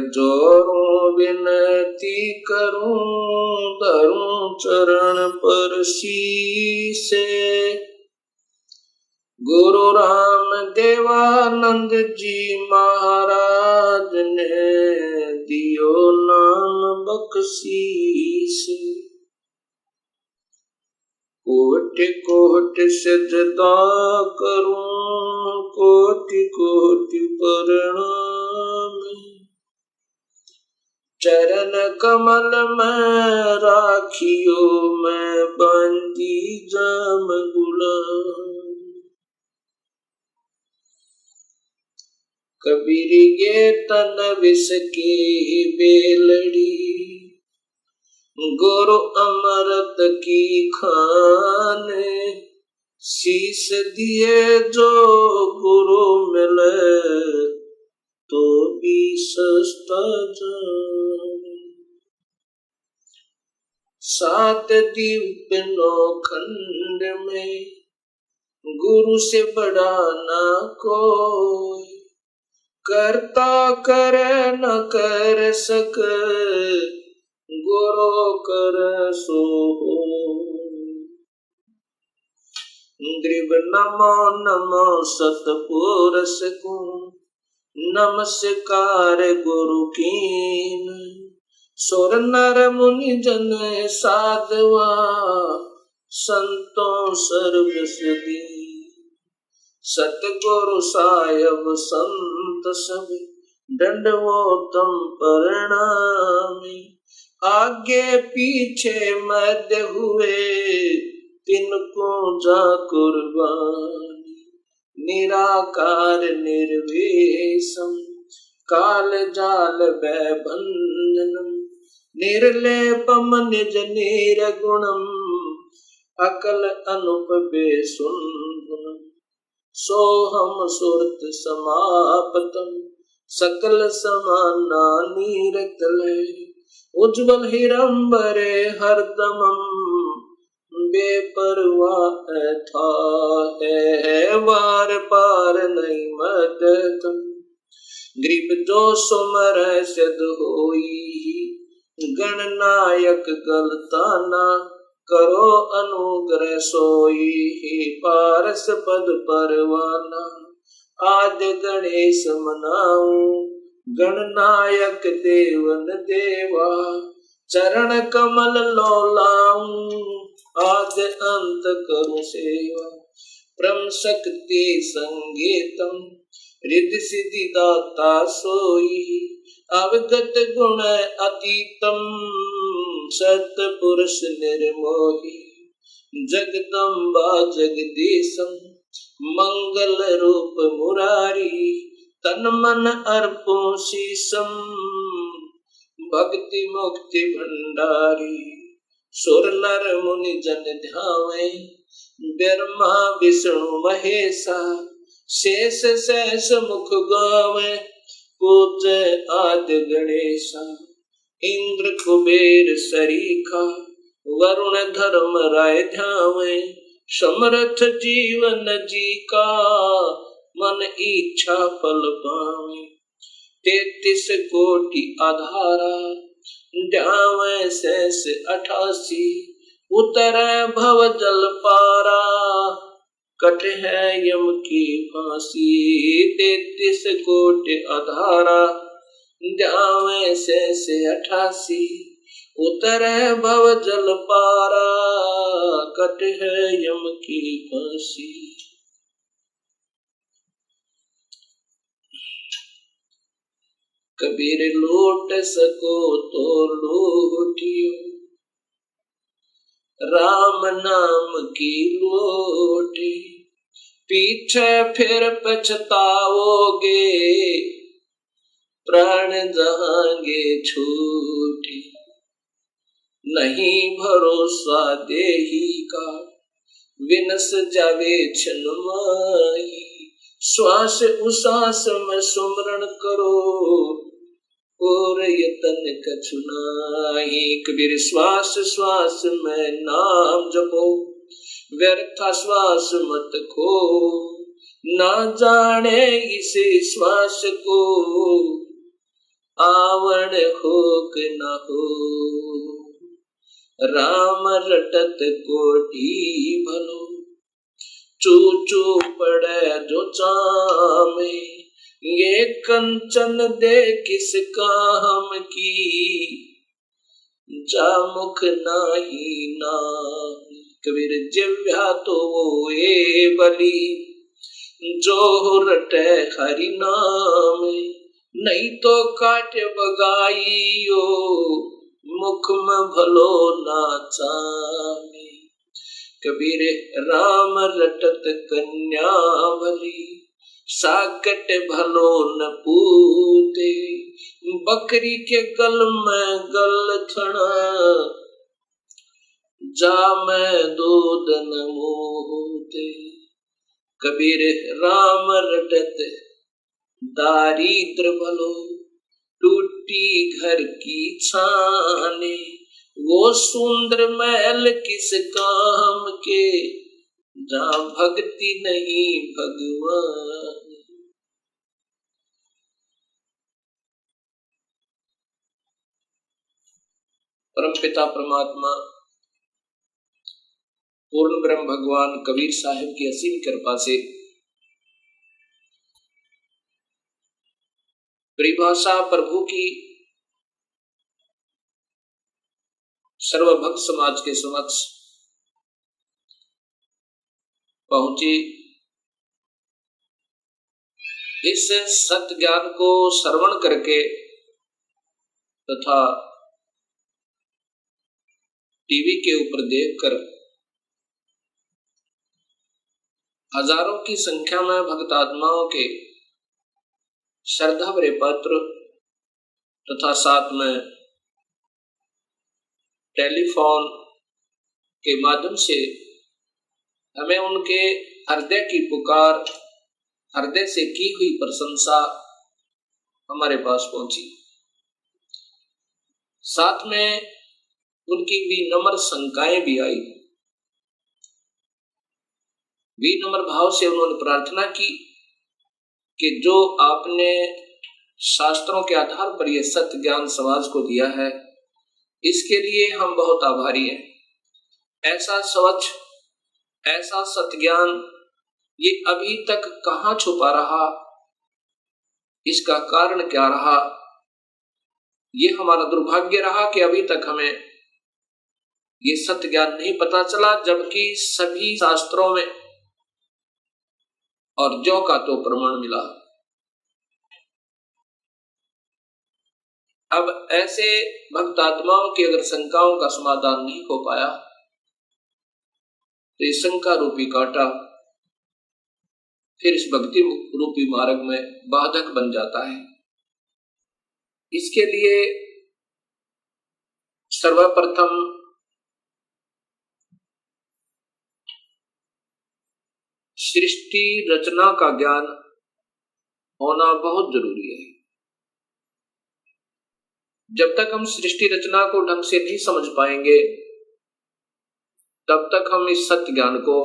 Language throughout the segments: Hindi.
जोरों विनती करूं, धरूं चरण पर शीसे। गुरु राम देवानंद जी महाराज ने दियो नाम बख्शीस। कोटि कोटि सजदा करूं, कोटि कोटि प्रणाम। चरण कमल में राखियो, मैं बंदी जाम गुलाम। कबीर गे तन विष की बेलड़ी, गुरु अमृत की खान। शीस दिए जो गुरु मिले, तो भी सस्ता जान। सात दीप नौ खंड में, गुरु से बड़ा ना कोई। करता करे न कर सके, गुरु कर सो होय। ग्रीव नमो नमो सतपुरुष को, नमस्कार गुरु कीन। सुर नर मुनि जन साधवा, संतों सर्वस दीन। सतगुरु साहिब संत सब, दंडवतम प्रणामी। आगे पीछे मध्य हुए, तिनको जा कुर्बानी। निराकार निर्वेशम, काल जाल भयभंजनम। निर्लेपम निज निर्गुणम, अकल अनूप बेसुंदरम। सोहम सुरत समापतम, सकल समाना नीरतले। उज्ज्वल हिरंबरे हरदमम, बेपरवाह था है वार पार नहीं मदतम। ग्रीब जो सुमर सिद्ध होई, गणनायक गलताना। करो अनुग्रह सोई, पारस पद परवाना। आज गणेश मनाऊं, गणनायक देवन देवा। चरण कमल लौलाऊं, आद अंत करूं सेवा। परम शक्ति संगीतम, रिद्धि सिद्धि दाता सोई। अवगत गुण अतीतम, सतपुरुष निर्मोही। जगदम्बा जगदीशम, मंगल रूप मुरारी। तन मन अर्पों शीशम, भक्ति मुक्ति भंडारी। सुर नर मुनि जन ध्यावे, ब्रह्मा विष्णु महेशा। शेष सहस मुख गावे, पूज्य आदि गणेशा। इंद्र कुबेर सरीखा, वरुण धर्म राय ध्यावे। समर्थ जीवन जी का, मन इच्छा फल पावे। 33 कोटि आधारा, ध्यावे शेष 88। उतरे भव जल पारा, कट है यम की फांसी। 33 कोटि आधारा, ध्यावे शेष 88। उतरे भव जल पारा, कट है यम की फांसी। कबीर लूट सको तो लूटियो, राम नाम की लोटी। पीछे फिर पछताओगे, प्राण जहांगे छूटे। नहीं भरोसा देही का, विनस जावे छन माही। श्वास उश्वास में सुमरण करो, और यतन कछु नाही। कबीर श्वास श्वास में नाम जपो, व्यर्थ श्वास मत खो। ना जाने इस श्वास को, आवण होक न हो। राम रटत कोटि भलो, चूचू पड़े जो चामे। ये कंचन दे किस काम की, जामुख नाही नाहि। कबीर जिव्या तो वो ये बली, जो रटे हरि नाम। नहीं तो काट बगाइयो, मुख में भलो ना चामे। कबीर राम रटत कन्या भली, साकट भलो न पूते। बकरी के गल में गल थना, जा में दूध न मोते। कबीर राम रटत दारिद्र भलो, टूटी घर की छाने। वो सुंदर महल किस काम के, जहाँ भक्ति नहीं भगवान। परमपिता परमात्मा पूर्ण ब्रह्म भगवान कबीर साहिब की असीम कृपा से परिभाषा प्रभु की सर्वभक्त समाज के समक्ष पहुंची। इस सत्य ज्ञान को श्रवण करके तथा टीवी के ऊपर देखकर हजारों की संख्या में भक्त आत्माओं के श्रद्धा भरे पत्र तथा साथ में टेलीफोन के माध्यम से हमें उनके हृदय की पुकार, हृदय से की हुई प्रशंसा हमारे पास पहुंची। साथ में उनकी विनम्र शंकाएं भी आई। विनम्र भाव से उन्होंने प्रार्थना की कि जो आपने शास्त्रों के आधार पर यह सत्य ज्ञान समाज को दिया है, इसके लिए हम बहुत आभारी हैं। ऐसा स्वच्छ, ऐसा सत्य ज्ञान ये अभी तक कहां छुपा रहा, इसका कारण क्या रहा? ये हमारा दुर्भाग्य रहा कि अभी तक हमें ये सत्य ज्ञान नहीं पता चला, जबकि सभी शास्त्रों में और ज्यों का तो प्रमाण मिला। अब ऐसे भक्त आत्माओं की अगर शंकाओं का समाधान नहीं हो पाया तो इस शंका रूपी कांटा फिर इस भक्ति रूपी मार्ग में बाधक बन जाता है। इसके लिए सर्वप्रथम सृष्टि रचना का ज्ञान होना बहुत जरूरी है। जब तक हम सृष्टि रचना को ढंग से नहीं समझ पाएंगे, तब तक हम इस सत्य ज्ञान को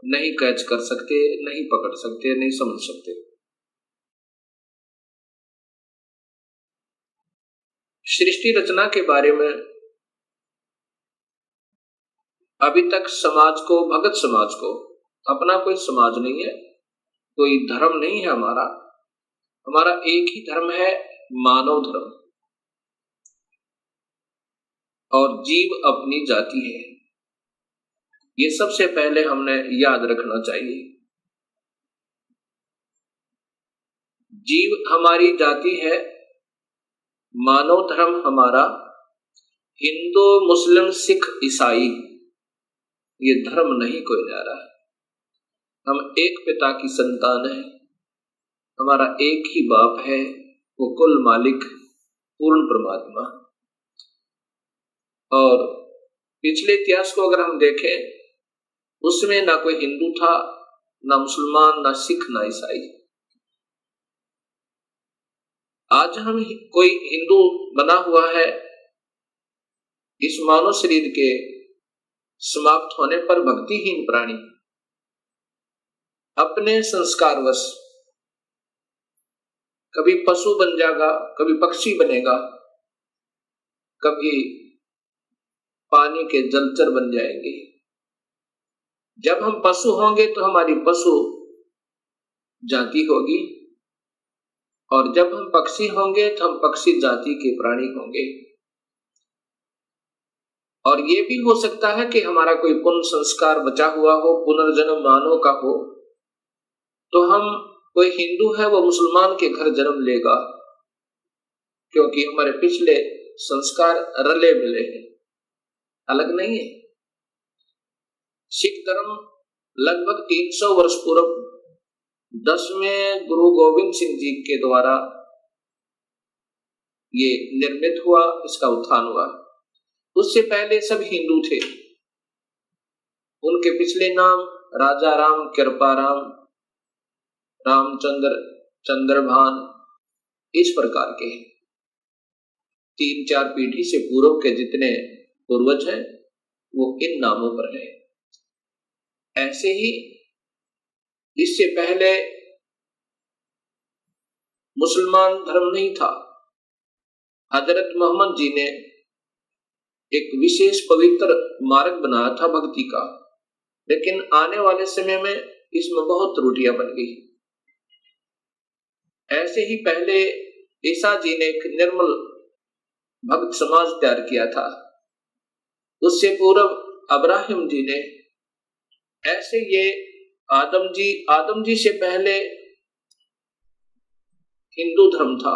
नहीं कैच कर सकते, नहीं पकड़ सकते, नहीं समझ सकते। सृष्टि रचना के बारे में अभी तक समाज को, भगत समाज को, अपना कोई समाज नहीं है, कोई धर्म नहीं है हमारा एक ही धर्म है, मानव धर्म, और जीव अपनी जाति है। ये सबसे पहले हमने याद रखना चाहिए। जीव हमारी जाति है, मानव धर्म हमारा हिंदू, मुस्लिम, सिख, ईसाई, ये धर्म नहीं कोई न्यारा है। हम एक पिता की संतान है, हमारा एक ही बाप है, वो कुल मालिक पूर्ण परमात्मा। और पिछले इतिहास को अगर हम देखें, उसमें ना कोई हिंदू था, ना मुसलमान, ना सिख, ना ईसाई। आज हम कोई हिंदू बना हुआ है, इस मानव शरीर के समाप्त होने पर भक्तिहीन प्राणी अपने संस्कारवश कभी पशु बन जाएगा, कभी पक्षी बनेगा, कभी पानी के जलचर बन जाएंगे। जब हम पशु होंगे तो हमारी पशु जाति होगी, और जब हम पक्षी होंगे तो हम पक्षी जाति के प्राणी होंगे। और ये भी हो सकता है कि हमारा कोई पुण्य संस्कार बचा हुआ हो, पुनर्जन्म मानव का हो, तो हम, कोई हिंदू है वो मुसलमान के घर जन्म लेगा, क्योंकि हमारे पिछले संस्कार रले मिले हैं, अलग नहीं है। सिख धर्म लगभग 300 वर्ष पूर्व 10वें गुरु गोविंद सिंह जी के द्वारा ये निर्मित हुआ, इसका उत्थान हुआ। उससे पहले सब हिंदू थे। उनके पिछले नाम राजा राम, कृपाराम, रामचंद्र, चंद्रभान, इस प्रकार के 3-4 पीढ़ी से पूर्व के जितने पूर्वज हैं वो इन नामों पर हैं। ऐसे ही इससे पहले मुसलमान धर्म नहीं था। हजरत मोहम्मद जी ने एक विशेष पवित्र मार्ग बनाया था भक्ति का, लेकिन आने वाले समय में इसमें बहुत त्रुटियां बन गई। ऐसे ही पहले ईसा जी ने एक निर्मल भक्त समाज तैयार किया था, उससे पूर्व अब्राहिम जी ने, ऐसे ये आदम जी से पहले हिंदू धर्म था,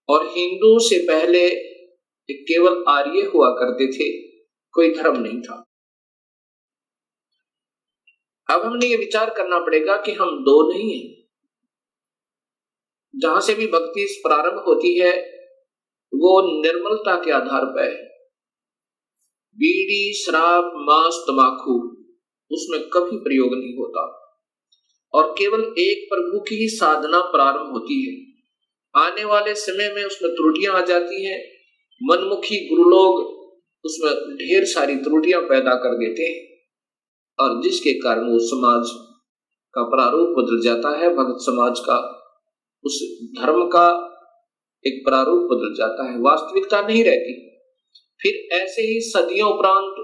और हिंदू से पहले केवल आर्य हुआ करते थे, कोई धर्म नहीं था। अब हमने ये विचार करना पड़ेगा कि हम दो नहीं हैं। जहां से भी भक्ति प्रारंभ होती है वो निर्मलता के आधार पर है। बीड़ी, शराब, मांस, तंबाकू उसमें कभी प्रयोग नहीं होता, और केवल एक प्रभु की ही साधना प्रारंभ होती है। आने वाले समय में उसमें त्रुटियां आ जाती हैं। मनमुखी गुरु लोग उसमें ढेर सारी त्रुटियां पैदा कर देते हैं, और जिसके कारण वो समाज का प्रारूप बदल जाता है, भक्त समाज का, उस धर्म का एक प्रारूप बदल जाता है, वास्तविकता नहीं रहती। फिर ऐसे ही सदियों उपरांत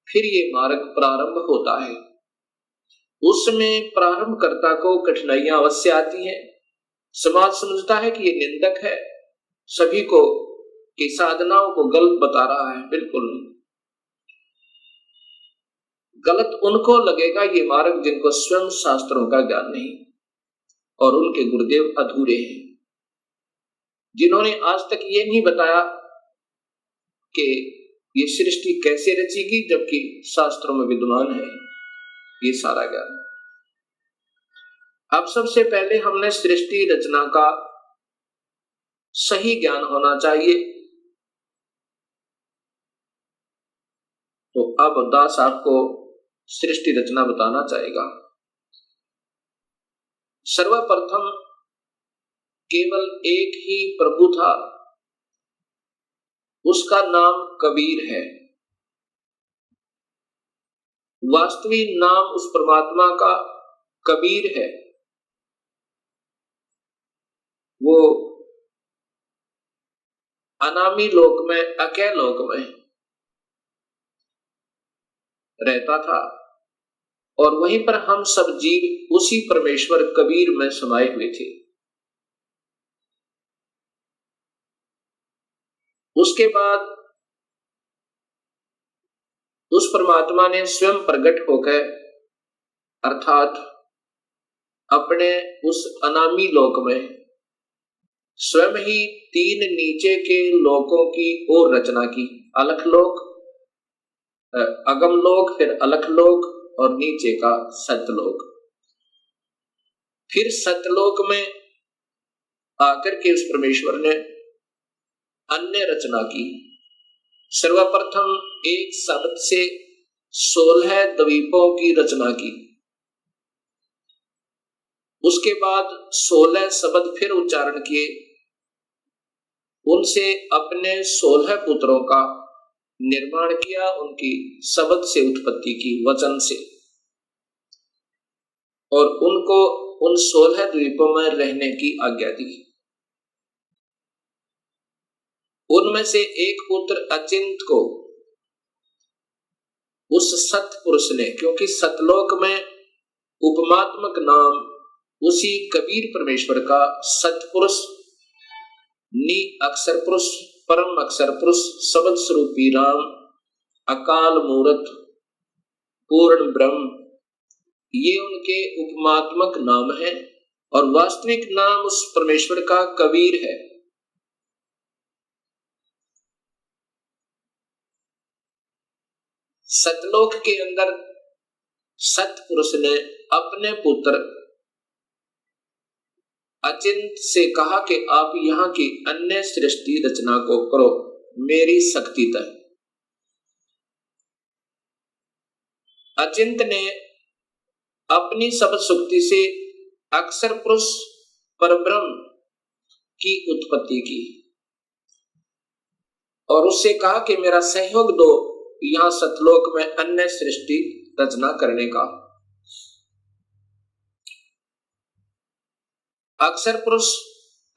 फिर ये मार्ग प्रारंभ होता है। उसमें प्रारंभकर्ता को कठिनाइयां अवश्य आती हैं। समाज समझता है कि ये निंदक है, सभी को की साधनाओं को गलत बता रहा है। बिल्कुल नहीं, गलत उनको लगेगा ये मार्ग जिनको स्वयं शास्त्रों का ज्ञान नहीं, और उनके गुरुदेव अधूरे हैं, जिन्होंने आज तक ये नहीं बताया कि ये सृष्टि कैसे रचेगी, जबकि शास्त्रों में विद्यमान है ये सारा ज्ञान। अब सबसे पहले हमने सृष्टि रचना का सही ज्ञान होना चाहिए। तो अब दास आपको सृष्टि रचना बताना चाहेगा। सर्वप्रथम केवल एक ही प्रभु था, उसका नाम कबीर है। वास्तविक नाम उस परमात्मा का कबीर है। वो अनामी लोक में, अकै लोक में रहता था, और वहीं पर हम सब जीव उसी परमेश्वर कबीर में समाये हुए थे। उसके बाद उस परमात्मा ने स्वयं प्रकट होकर, अर्थात अपने उस अनामी लोक में स्वयं ही 3 नीचे के लोकों की और रचना की। अलख लोक, अगम लोक, फिर अलख लोक, और नीचे का सतलोक। फिर सतलोक में आकर के उस परमेश्वर ने अन्य रचना की। सर्वप्रथम एक शब्द से 16 द्वीपों की रचना की। उसके बाद 16 शब्द फिर उच्चारण किए, उनसे अपने 16 पुत्रों का निर्माण किया, उनकी शब्द से उत्पत्ति की, वचन से, और उनको उन 16 द्वीपों में रहने की आज्ञा दी। उनमें से एक पुत्र अचिंत को उस सतपुरुष ने, क्योंकि सतलोक में उपमात्मक नाम उसी कबीर परमेश्वर का सतपुरुष, नि अक्षर पुरुष, परम अक्षर पुरुष, शब्द स्वरूपी राम, अकाल मूर्त, पूर्ण ब्रह्म, ये उनके उपमात्मक नाम है और वास्तविक नाम उस परमेश्वर का कबीर है। सतलोक के अंदर सतपुरुष ने अपने पुत्र अचिंत से कहा कि आप यहाँ की अन्य सृष्टि रचना को करो मेरी शक्ति तक। अचिंत ने अपनी सब शक्ति से अक्षर पुरुष परब्रह्म की उत्पत्ति की और उससे कहा कि मेरा सहयोग दो यहाँ सतलोक में अन्य सृष्टि रचना करने का। अक्षर पुरुष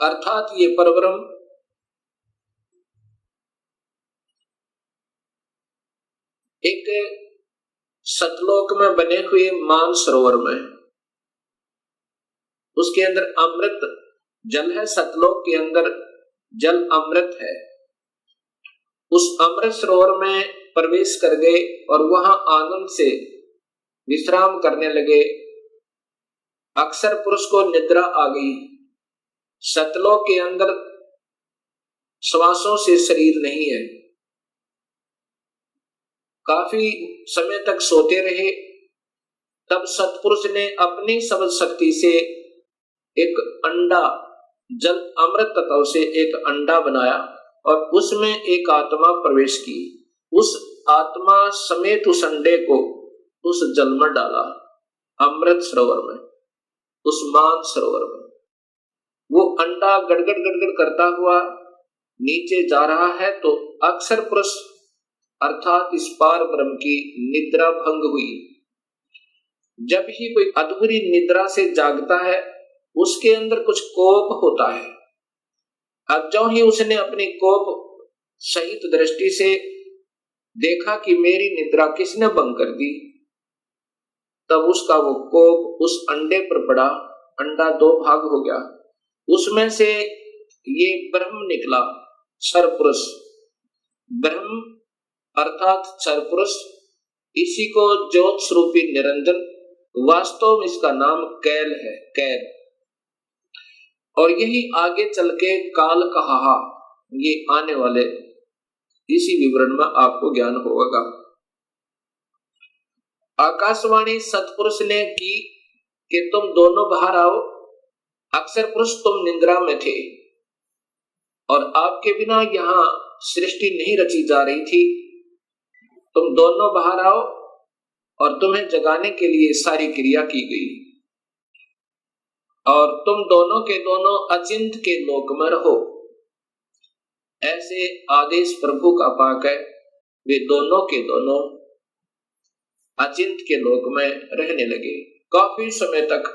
अर्थात ये परब्रह्म एक सतलोक में बने हुए मान सरोवर में, उसके अंदर अमृत जल है। सतलोक के अंदर जल अमृत है। उस अमृत सरोवर में प्रवेश कर गए और वहां आनंद से विश्राम करने लगे। अक्षर पुरुष को निद्रा आ गई। सतलोक के अंदर श्वासों से शरीर नहीं है। काफी समय तक सोते रहे। तब सतपुरुष ने अपनी सबद शक्ति से एक अंडा, जल अमृत तत्व से एक अंडा बनाया और उसमें एक आत्मा प्रवेश की। उस आत्मा समेत उस अंडे को उस जल में डाला, अमृत सरोवर में, उस मान सरोवर में। वो अंडा गड़गड़ गड़गड़ करता हुआ नीचे जा रहा है तो अक्षर पुरुष अर्थात इस पार ब्रह्म की निद्रा भंग हुई। जब ही कोई अधूरी निद्रा से जागता है उसके अंदर कुछ कोप होता है। अब जो ही उसने अपनी कोप सहित दृष्टि से देखा कि मेरी निद्रा किसने भंग कर दी, तब उसका वो कोप उस अंडे पर पड़ा। अंडा दो भाग हो गया। उसमें से ये ब्रह्म निकला, क्षर पुरुष। ब्रह्म अर्थात क्षर पुरुष, इसी को ज्योत स्वरूपी निरंजन, वास्तव में इसका नाम कैल है, कैल। और यही आगे चल के काल कहा, ये आने वाले इसी विवरण में आपको ज्ञान होगा। आकाशवाणी सतपुरुष ने की कि तुम दोनों बाहर आओ। अक्षर पुरुष तुम निद्रा में थे और आपके बिना यहाँ सृष्टि नहीं रची जा रही थी। तुम दोनों बाहर आओ और तुम्हें जगाने के लिए सारी क्रिया की गई और तुम दोनों के दोनों अचिंत के लोक में रहो। ऐसे आदेश प्रभु का पाक है। वे दोनों के दोनों अचिंत के लोक में रहने लगे काफी समय तक।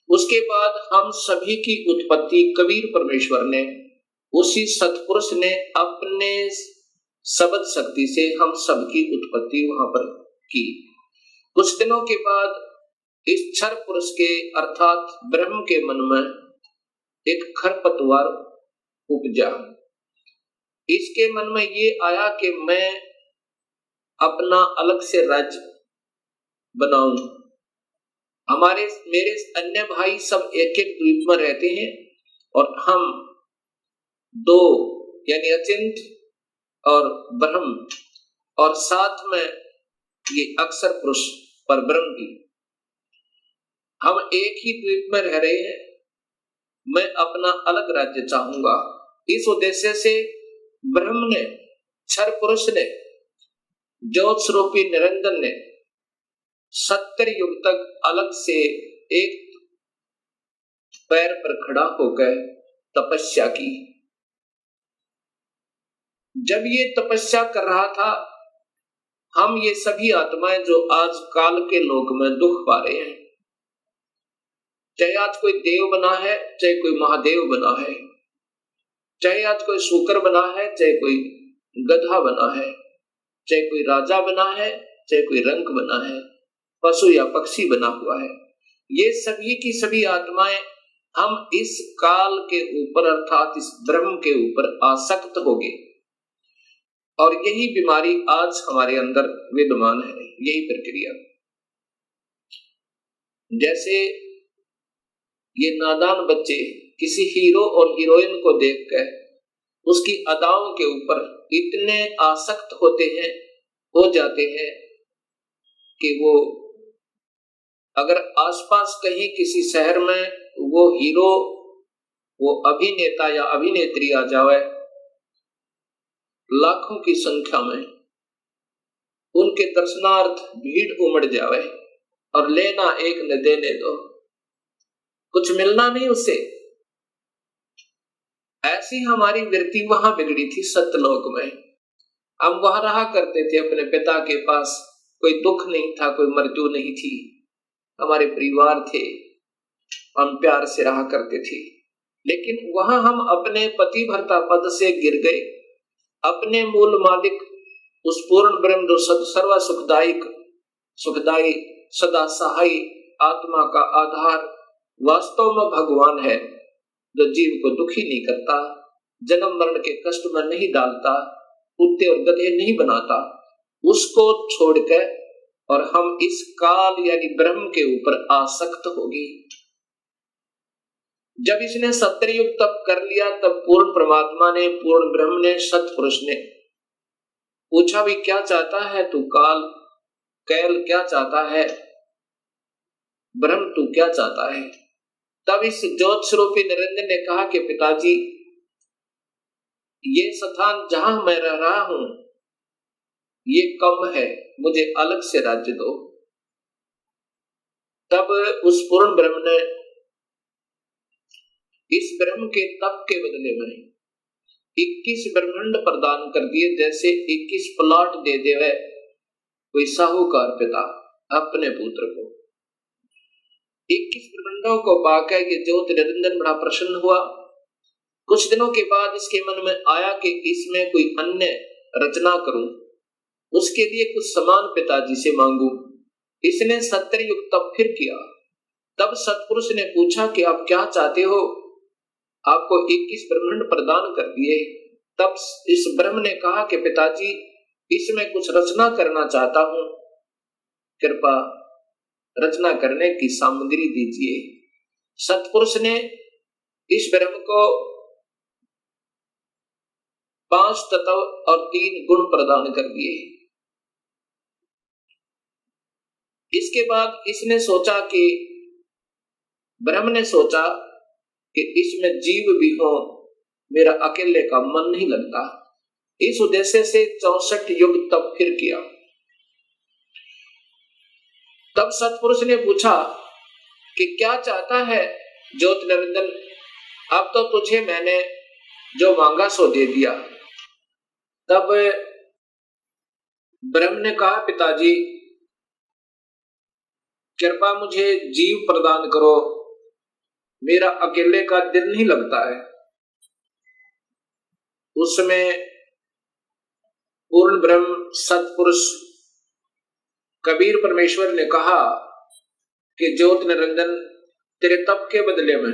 उसके बाद हम सभी की उत्पत्ति कबीर परमेश्वर ने, उसी सतपुरुष ने अपने शब्द शक्ति से हम सबकी उत्पत्ति वहां पर की। कुछ दिनों के बाद इस क्षर पुरुष के अर्थात ब्रह्म के मन में एक खरपतवार उपजा। इसके मन में ये आया कि मैं अपना अलग से राज्य बनाऊं। मेरे अन्य भाई सब एक एक द्वीप में रहते हैं और हम दो यानी अचिंत और ब्रह्म और साथ में ये अक्षर पुरुष पर ब्रह्म भी, हम एक ही द्वीप में रह रहे हैं। मैं अपना अलग राज्य चाहूंगा। इस उद्देश्य से ब्रह्म ने, क्षर पुरुष ने, ज्योत स्वरूपी निरंजन ने 70 युग तक अलग से एक पैर पर खड़ा होकर तपस्या की। जब ये तपस्या कर रहा था, हम ये सभी आत्माएं जो आज काल के लोक में दुख पा रहे हैं, चाहे आज कोई देव बना है, चाहे कोई महादेव बना है, चाहे आज कोई शूकर बना है, चाहे कोई गधा बना है, चाहे कोई राजा बना है, चाहे कोई रंक बना है, पशु या पक्षी बना हुआ है, ये सभी की सभी आत्माएं हम इस काल के ऊपर अर्थात इस ब्रह्म के ऊपर आसक्त हो गए। और यही बीमारी आज हमारे अंदर विद्यमान है, यही प्रक्रिया। जैसे ये नादान बच्चे किसी हीरो और हीरोइन को देखकर उसकी अदाओं के ऊपर इतने आसक्त हो जाते हैं कि वो अगर आसपास कहीं किसी शहर में वो हीरो, वो अभिनेता या अभिनेत्री आ जाए, लाखों की संख्या में उनके दर्शनार्थ भीड़ उमड़ जाए और लेना एक न देने दो, कुछ मिलना नहीं उससे। ऐसी हमारी वृत्ति वहां बिगड़ी थी सत्यलोक में। हम वहां रहा करते थे अपने पिता के पास, कोई दुख नहीं था, कोई मृत्यु नहीं थी, हमारे परिवार थे, हम प्यार से रहा करते थे। लेकिन वहां हम अपने पतिव्रता पद से गिर गए, अपने मूल मालिक उस पूर्ण ब्रह्म जो सर्व सुखदायी सदा सहाय आत्मा का आधार वास्तव में भगवान है, जो जीव को दुखी नहीं करता, जन्म मरण के कष्ट में नहीं डालता, कुत्ते और गधे नहीं बनाता, उसको छोड़कर और हम इस काल यानी ब्रह्म के ऊपर आसक्त हो गए। जब इसने सत्ययुग तप कर लिया, तब पूर्ण परमात्मा ने, पूर्ण ब्रह्म ने, सतपुरुष ने पूछा भी क्या चाहता है तू कैल क्या चाहता है, ब्रह्म तू क्या चाहता है। तब इस ज्योत स्वरूपी निरंजन ने कहा कि पिताजी, ये स्थान जहां मैं रह रहा हूं ये कम है, मुझे अलग से राज्य दो। तब उस पूर्ण ब्रह्म ने इस ब्रह्म के तप के बदले में 21 ब्रह्मांड प्रदान कर दिए, जैसे 21 प्लॉट दे देवे कोई साहूकार पिता अपने पुत्र को। 21 ब्रह्मांडों को पाकर ये ज्योत निरंजन बड़ा प्रसन्न हुआ। कुछ दिनों के बाद इसके मन में आया कि इसमें कोई अन्य रचना करूं, उसके लिए कुछ सामान पिताजी से मांगू। इसने सत्ययुग तप फिर किया। तब सतपुरुष ने पूछा कि आप क्या चाहते हो, आपको 21 ब्रह्मांड प्रदान कर दिए। तब इस ब्रह्म ने कहा कि पिताजी, इसमें कुछ रचना करना चाहता हूं, कृपा रचना करने की सामग्री दीजिए। सतपुरुष ने इस ब्रह्म को 5 तत्व और 3 गुण प्रदान कर दिए। इसके बाद इसने सोचा कि ब्रह्म ने सोचा कि इसमें जीव भी हो, मेरा अकेले का मन नहीं लगता। इस उद्देश्य से 64 युग तप फिर किया। तब सतपुरुष ने पूछा कि क्या चाहता है ज्योत निरंजन, अब तो तुझे मैंने जो मांगा सो दे दिया। तब ब्रह्म ने कहा, पिताजी कृपा मुझे जीव प्रदान करो, मेरा अकेले का दिल नहीं लगता है। उसमें पूर्ण ब्रह्म सतपुरुष कबीर परमेश्वर ने कहा कि ज्योत निरंजन, तेरे तप के बदले में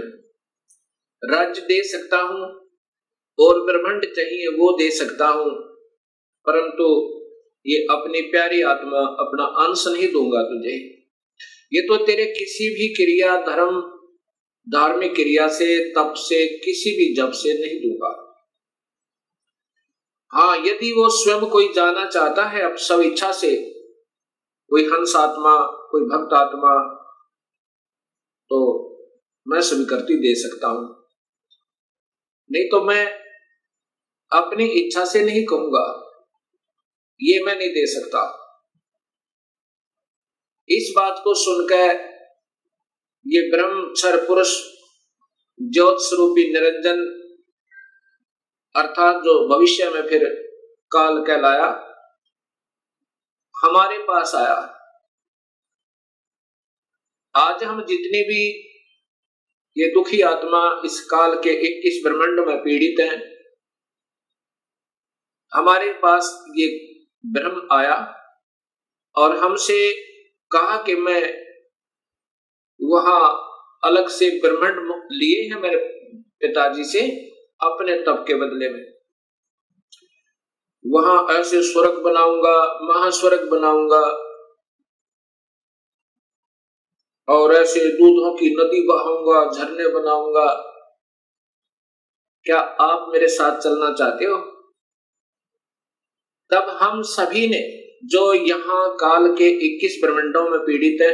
राज्य दे सकता हूं और ब्रह्मांड चाहिए वो दे सकता हूं, परंतु ये अपनी प्यारी आत्मा, अपना अंश नहीं दूंगा तुझे। ये तो तेरे किसी भी क्रिया, धर्म, धार्मिक क्रिया से, तप से, किसी भी जप से नहीं दूंगा। हाँ, यदि वो स्वयं कोई जाना चाहता है अब सब इच्छा से, कोई हंस आत्मा, कोई भक्त आत्मा, तो मैं स्वीकृति दे सकता हूं, नहीं तो मैं अपनी इच्छा से नहीं कहूंगा, ये मैं नहीं दे सकता। इस बात को सुनकर ये ब्रह्मचर्य पुरुष ज्योत स्वरूपी निरंजन अर्थात जो भविष्य में फिर काल कहलाया, हमारे पास आया। आज हम जितने भी ये दुखी आत्मा इस काल के 21 ब्रह्मांड में पीड़ित है। हमारे पास ये ब्रह्म आया और हमसे कहा कि मैं वहां अलग से ब्रह्मांड लिए हैं मेरे पिताजी से अपने तप के बदले में। वहां ऐसे स्वर्ग बनाऊंगा, महास्वर्ग बनाऊंगा और ऐसे दूधों की नदी बहाऊंगा, झरने बनाऊंगा। क्या आप मेरे साथ चलना चाहते हो? तब हम सभी ने, जो यहां काल के 21 ब्रह्मांडों में पीड़ित है,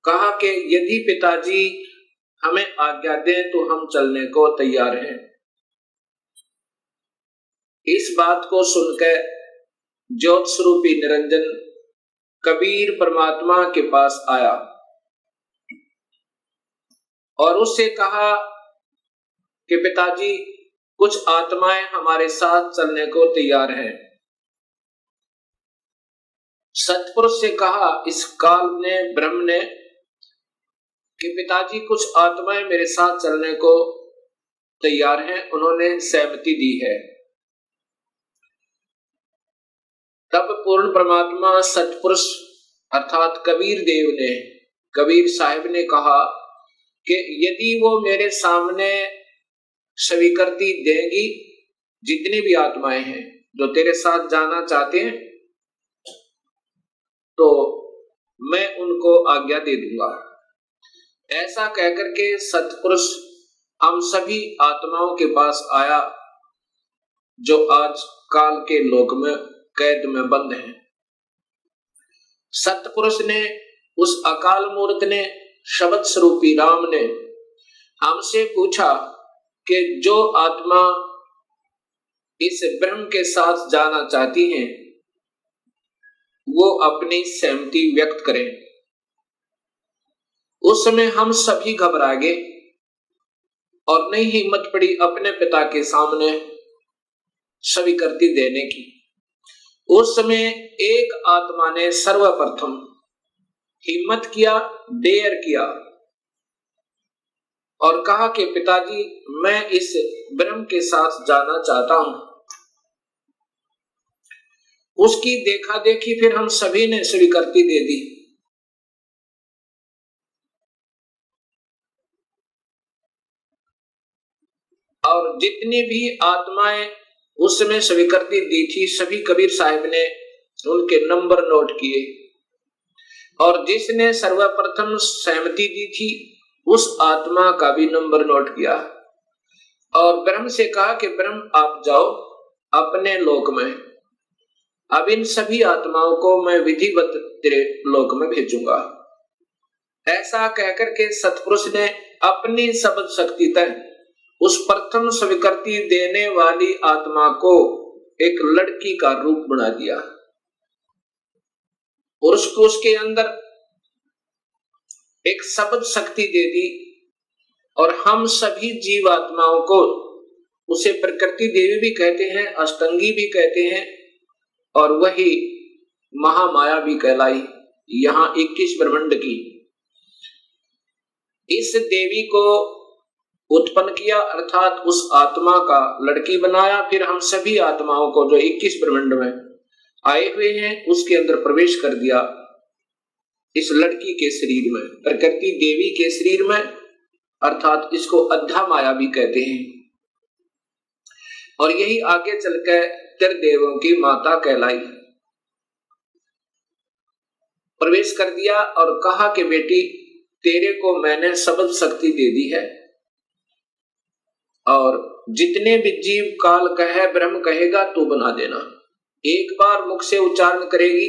कहा कि यदि पिताजी हमें आज्ञा दें तो हम चलने को तैयार हैं। इस बात को सुनकर ज्योत स्वरूपी निरंजन कबीर परमात्मा के पास आया और उससे कहा कि पिताजी, कुछ आत्माएं हमारे साथ चलने को तैयार हैं। सतपुरुष से कहा इस काल ने, ब्रह्म ने, कि पिताजी कुछ आत्माएं मेरे साथ चलने को तैयार हैं, उन्होंने सहमति दी है। तब पूर्ण परमात्मा सतपुरुष अर्थात कबीर देव ने, कबीर साहिब ने कहा कि यदि वो मेरे सामने स्वीकृति देंगी, जितनी भी आत्माएं हैं जो तेरे साथ जाना चाहते हैं, तो मैं उनको आज्ञा दे दूंगा। ऐसा कहकर के सतपुरुष हम सभी आत्माओं के पास आया जो आज काल के लोक में कैद में बंद हैं। सतपुरुष ने, उस अकाल मूर्त ने, शब्द स्वरूपी राम ने हमसे पूछा कि जो आत्मा इस ब्रह्म के साथ जाना चाहती हैं, वो अपनी सहमति व्यक्त करें। उस समय हम सभी घबरा गए और नहीं हिम्मत पड़ी अपने पिता के सामने स्वीकृति देने की। उस समय एक आत्मा ने सर्वप्रथम हिम्मत किया, डेयर किया और कहा कि पिताजी, मैं इस ब्रह्म के साथ जाना चाहता हूं। उसकी देखा देखी फिर हम सभी ने स्वीकृति दे दी। और जितनी भी आत्माएं उस समय स्वीकृति दी थी, सभी कबीर साहिब ने उनके नंबर नोट किए और जिसने सर्वप्रथम सहमति दी थी उस आत्मा का भी नंबर नोट किया और ब्रह्म से कहा कि ब्रह्म आप जाओ अपने लोक में, अब इन सभी आत्माओं को मैं विधिवत तेरे लोक में भेजूंगा। ऐसा कहकर के सतपुरुष ने अपनी शब्द शक्ति तक उस प्रथम स्वीकृति देने वाली आत्मा को एक लड़की का रूप बना दिया और उसको उसके अंदर एक शब्द शक्ति दे दी और हम सभी जीव आत्माओं को, उसे प्रकृति देवी भी कहते हैं, अष्टंगी भी कहते हैं और वही महामाया भी कहलाई। यहां 21 ब्रह्मांड की इस देवी को उत्पन्न किया अर्थात उस आत्मा का लड़की बनाया। फिर हम सभी आत्माओं को जो 21 ब्रह्मांड में आए हुए हैं उसके अंदर प्रवेश कर दिया, इस लड़की के शरीर में, प्रकृति देवी के शरीर में, अर्थात इसको अद्धा माया भी कहते हैं। और यही आगे चलकर त्रिदेवों की माता कहलाई। प्रवेश कर दिया और कहा कि बेटी, तेरे को मैंने शब्द शक्ति दे दी है और जितने भी जीव काल कहे, ब्रह्म कहेगा तो बना देना। एक बार मुख से उच्चारण करेगी,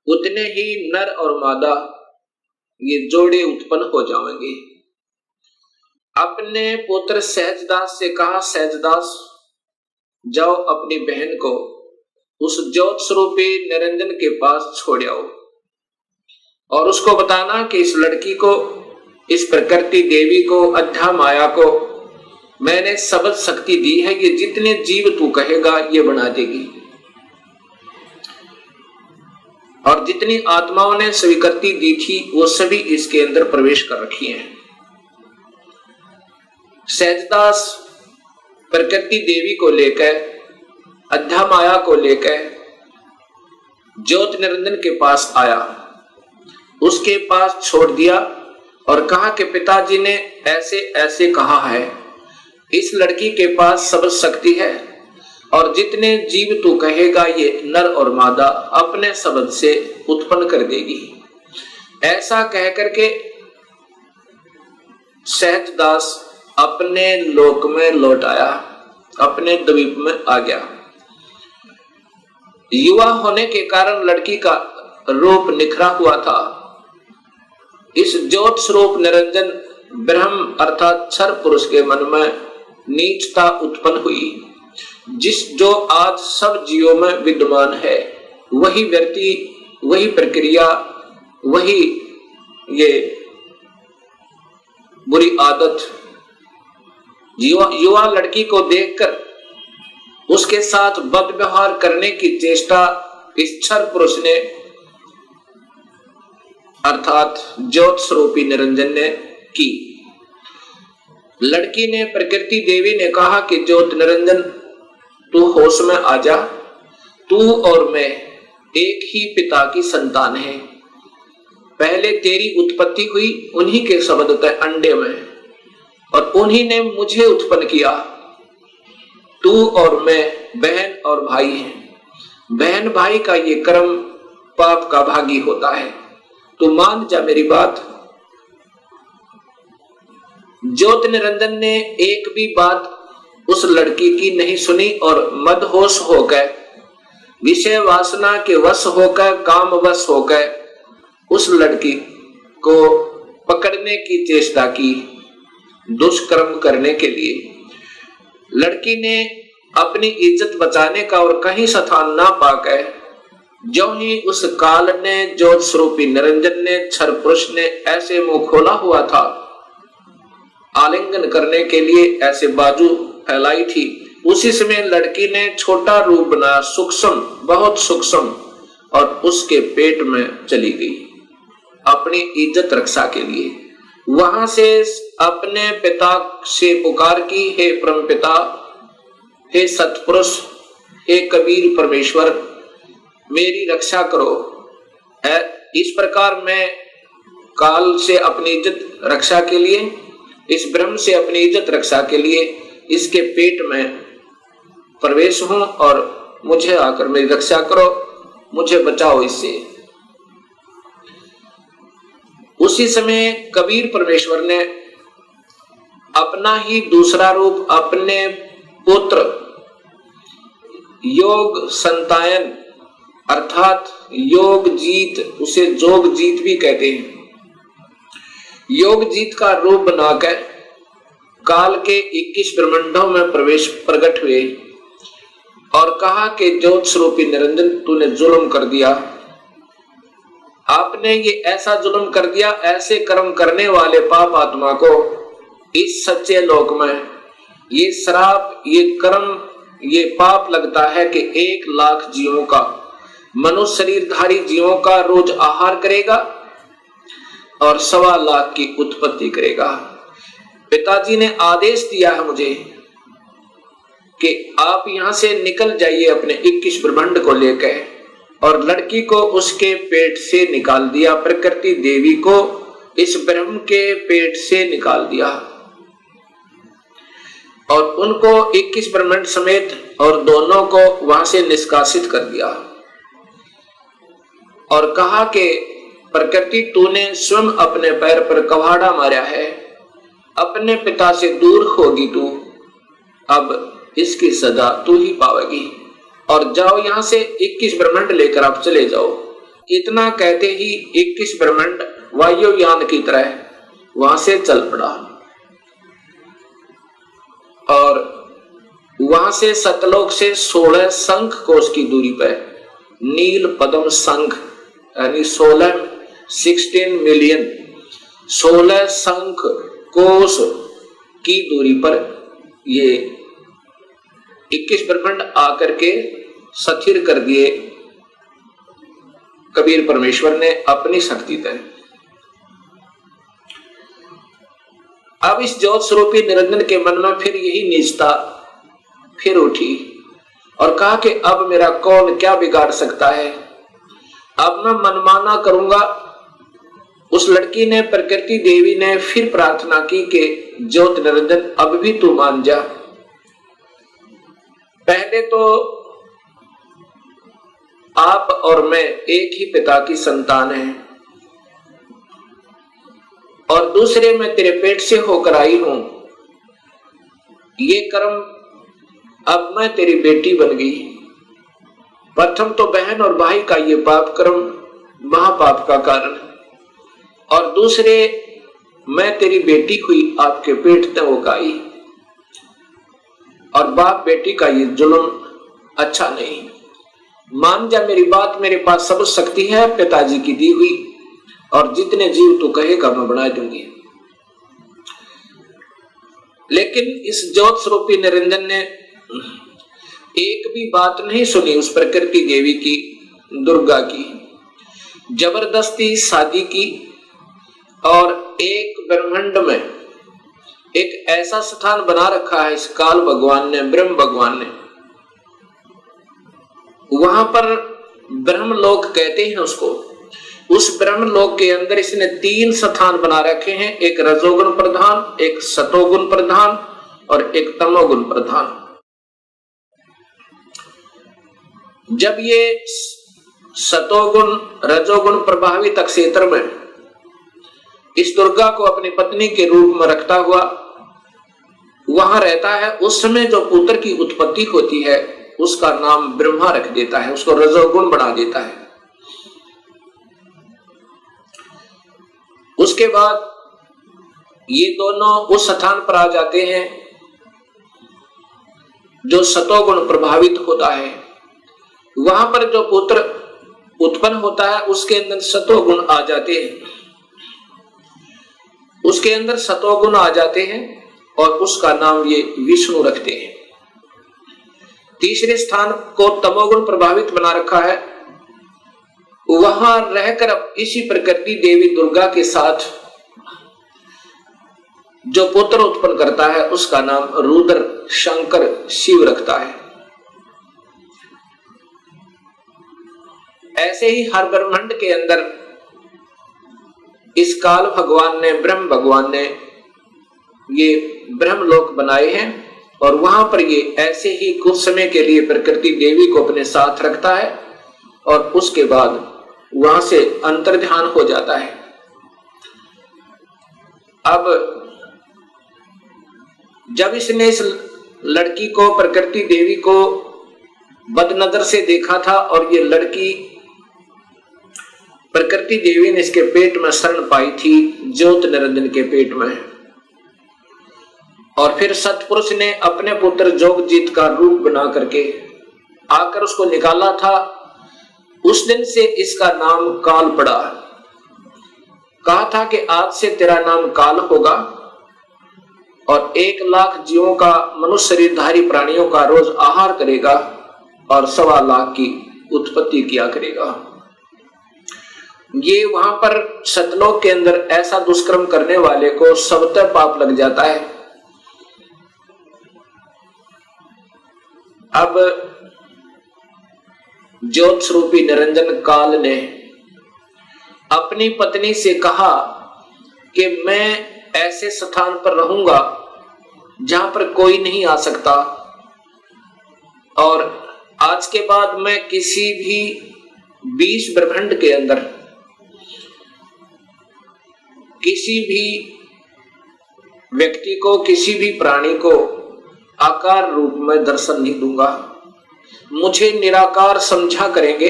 उतने ही नर और मादा ये जोड़े उत्पन्न हो जाएंगे। अपने पुत्र सहजदास से कहा, सहजदास जाओ अपनी बहन को उस ज्योत स्वरूपी निरंजन के पास छोड़ आओ और उसको बताना कि इस लड़की को, इस प्रकृति देवी को, अद्धा माया को मैंने शब्द शक्ति दी है, ये जितने जीव तू कहेगा ये बना देगी। और जितनी आत्माओं ने स्वीकृति दी थी वो सभी इसके अंदर प्रवेश कर रखी हैं। सहजदास प्रकृति देवी को लेकर, अध्या माया को लेकर ज्योत निरंजन के पास आया, उसके पास छोड़ दिया और कहा कि पिताजी ने ऐसे ऐसे कहा है, इस लड़की के पास सब शक्ति है और जितने जीव तू कहेगा ये नर और मादा अपने शब्द से उत्पन्न कर देगी। ऐसा कह करके सहजदास अपने लोक में लौट आया, अपने द्वीप में आ गया। युवा होने के कारण लड़की का रूप निखरा हुआ था। इस ज्योत स्वरूप निरंजन ब्रह्म अर्थात क्षर पुरुष के मन में नीचता उत्पन्न हुई, जो आज सब जीवों में विद्यमान है। वही व्यक्ति, वही प्रक्रिया, वही ये बुरी आदत युवा लड़की को देखकर उसके साथ बद व्यवहार करने की चेष्टा इस क्षर पुरुष ने अर्थात ज्योत स्वरूपी निरंजन ने की। लड़की ने, प्रकृति देवी ने कहा कि ज्योत निरंजन तू होश में आ जा, तू और मैं एक ही पिता की संतान है। पहले तेरी उत्पत्ति हुई उन्हीं के शब्द तय अंडे में और उन्हीं ने मुझे उत्पन्न किया। तू और मैं बहन और भाई हैं। बहन भाई का ये कर्म पाप का भागी होता है। तू मान जा मेरी बात। ज्योत निरंजन ने एक भी बात उस लड़की की नहीं सुनी और मदहोश होकर, विषय वासना के वश होकर, काम वश होकर उस लड़की को पकड़ने की चेष्टा की, दुष्कर्म करने के लिए। लड़की ने अपनी इज्जत बचाने का और कहीं स्थान ना पाकर, जो ही उस काल ने, ज्योत स्वरूपी निरंजन ने, क्षर पुरुष ने ऐसे मुंह खोला हुआ था, आलिंगन करने के लिए ऐसे बाजू फैलाई थी, उसी समय लड़की ने छोटा रूप बनाया, सूक्ष्म, बहुत सूक्ष्म, और उसके पेट में चली गई अपनी इज्जत रक्षा के लिए। वहां से अपने पिता से पुकार की, हे परम पिता, हे सतपुरुष, हे कबीर परमेश्वर, मेरी रक्षा करो। इस प्रकार मैं काल से अपनी इज्जत रक्षा के लिए, इस ब्रह्म से अपनी इज्जत रक्षा के लिए इसके पेट में प्रवेश हूं और मुझे आकर मेरी रक्षा करो, मुझे बचाओ इससे। उसी समय कबीर परमेश्वर ने अपना ही दूसरा रूप अपने पुत्र योग संतायन अर्थात योग जीत, उसे जोग जीत भी कहते हैं, योग जीत का रूप बनाकर काल के 21 ब्रह्मांडों में प्रकट हुए और कहा कि ज्योत स्वरूपी निरंजन तूने जुल्म कर दिया, आपने ये ऐसा जुल्म कर दिया, ऐसे कर्म करने वाले पाप आत्मा को इस सच्चे लोक में ये श्राप, ये कर्म, ये पाप लगता है कि 1 लाख जीवों का, मनुष्य शरीरधारी जीवों का रोज आहार करेगा और 1.25 लाख की उत्पत्ति करेगा। पिताजी ने आदेश दिया है मुझे कि आप यहां से निकल जाइए अपने 21 ब्रह्मांड को लेकर, और लड़की को उसके पेट से निकाल दिया, प्रकृति देवी को इस ब्रह्म के पेट से निकाल दिया और उनको 21 ब्रह्मांड समेत और दोनों को वहां से निष्कासित कर दिया और कहा कि प्रकृति तूने स्वयं अपने पैर पर कवाड़ा मारा है, अपने पिता से दूर होगी तू, अब इसकी सजा तू ही पावेगी और जाओ यहां से 21 ब्रह्मांड लेकर आप चले जाओ। इतना कहते ही 21 ब्रह्मांड वायुयान की तरह वहां से चल पड़ा और वहां से सतलोक से 16 शंख कोश की दूरी पर नील पद्म शंख यानी 16 मिलियन 16 शंख कोश की दूरी पर ये 21 ब्रह्मांड आकर के स्थिर कर दिए कबीर परमेश्वर ने अपनी शक्ति तय। अब इस ज्योत स्वरूपी निरंजन के मन में फिर यही नीचता फिर उठी और कहा कि अब मेरा कौन क्या बिगाड़ सकता है, अब मैं मनमाना करूंगा। उस लड़की ने, प्रकृति देवी ने फिर प्रार्थना की कि ज्योत निरंजन अब भी तू मान जा। पहले तो आप और मैं एक ही पिता की संतान हैं, और दूसरे मैं तेरे पेट से होकर आई हूं। ये कर्म, अब मैं तेरी बेटी बन गई। प्रथम तो बहन और भाई का ये पाप कर्म महापाप का कारण, और दूसरे मैं तेरी बेटी हुई आपके पेट तक होकर आई, और बाप बेटी का ये जुल्म अच्छा नहीं। मान जा मेरी बात, मेरे पास सब शक्ति है पिताजी की दी हुई, और जितने जीव तू कहेगा मैं बना दूंगी। लेकिन इस ज्योत स्वरूपी निरंजन ने एक भी बात नहीं सुनी उस प्रकृति देवी की, दुर्गा की। जबरदस्ती शादी की, और एक ब्रह्मांड में एक ऐसा स्थान बना रखा है इस काल भगवान ने, ब्रह्म भगवान ने। वहां पर ब्रह्मलोक कहते हैं उसको। उस ब्रह्मलोक के अंदर इसने 3 स्थान बना रखे हैं, एक रजोगुण प्रधान, एक सतोगुण प्रधान और एक तमोगुण प्रधान। जब ये सतोगुण रजोगुण प्रभावित क्षेत्र में इस दुर्गा को अपनी पत्नी के रूप में रखता हुआ वहां रहता है, उस समय जो पुत्र की उत्पत्ति होती है उसका नाम ब्रह्मा रख देता है, उसको रजोगुण बना देता है। उसके बाद ये दोनों उस स्थान पर आ जाते हैं जो सतोगुण प्रभावित होता है। वहां पर जो पुत्र उत्पन्न होता है उसके अंदर सतोगुण आ जाते हैं, उसके अंदर सतोगुण आ जाते हैं, और उसका नाम ये विष्णु रखते हैं। तीसरे स्थान को तमोगुण प्रभावित बना रखा है, वहां रहकर इसी प्रकृति देवी दुर्गा के साथ जो पुत्र उत्पन्न करता है उसका नाम रुद्र शंकर शिव रखता है। ऐसे ही हर ब्रह्मांड के अंदर इस काल भगवान ने, ब्रह्म भगवान ने ये ब्रह्मलोक बनाए हैं, और वहां पर ये ऐसे ही कुछ समय के लिए प्रकृति देवी को अपने साथ रखता है, और उसके बाद वहां से अंतर्ध्यान हो जाता है। अब जब इसने इस लड़की को, प्रकृति देवी को बदनजर से देखा था, और ये लड़की प्रकृति देवी ने इसके पेट में शरण पाई थी, ज्योत निरंजन के पेट में, और फिर सतपुरुष ने अपने पुत्र जोगजीत का रूप बना करके आकर उसको निकाला था। उस दिन से इसका नाम काल पड़ा। कहा था कि आज से तेरा नाम काल होगा, और 1 लाख जीवों का, मनुष्य शरीरधारी प्राणियों का रोज आहार करेगा, और 1.25 लाख की उत्पत्ति किया करेगा। ये वहां पर सतलोक के अंदर ऐसा दुष्कर्म करने वाले को सबतर पाप लग जाता है। अब ज्योत स्वरूपी निरंजन काल ने अपनी पत्नी से कहा कि मैं ऐसे स्थान पर रहूंगा जहां पर कोई नहीं आ सकता, और आज के बाद मैं किसी भी 20 ब्रह्मांड के अंदर किसी भी व्यक्ति को, किसी भी प्राणी को आकार रूप में दर्शन नहीं दूंगा। मुझे निराकार समझा करेंगे,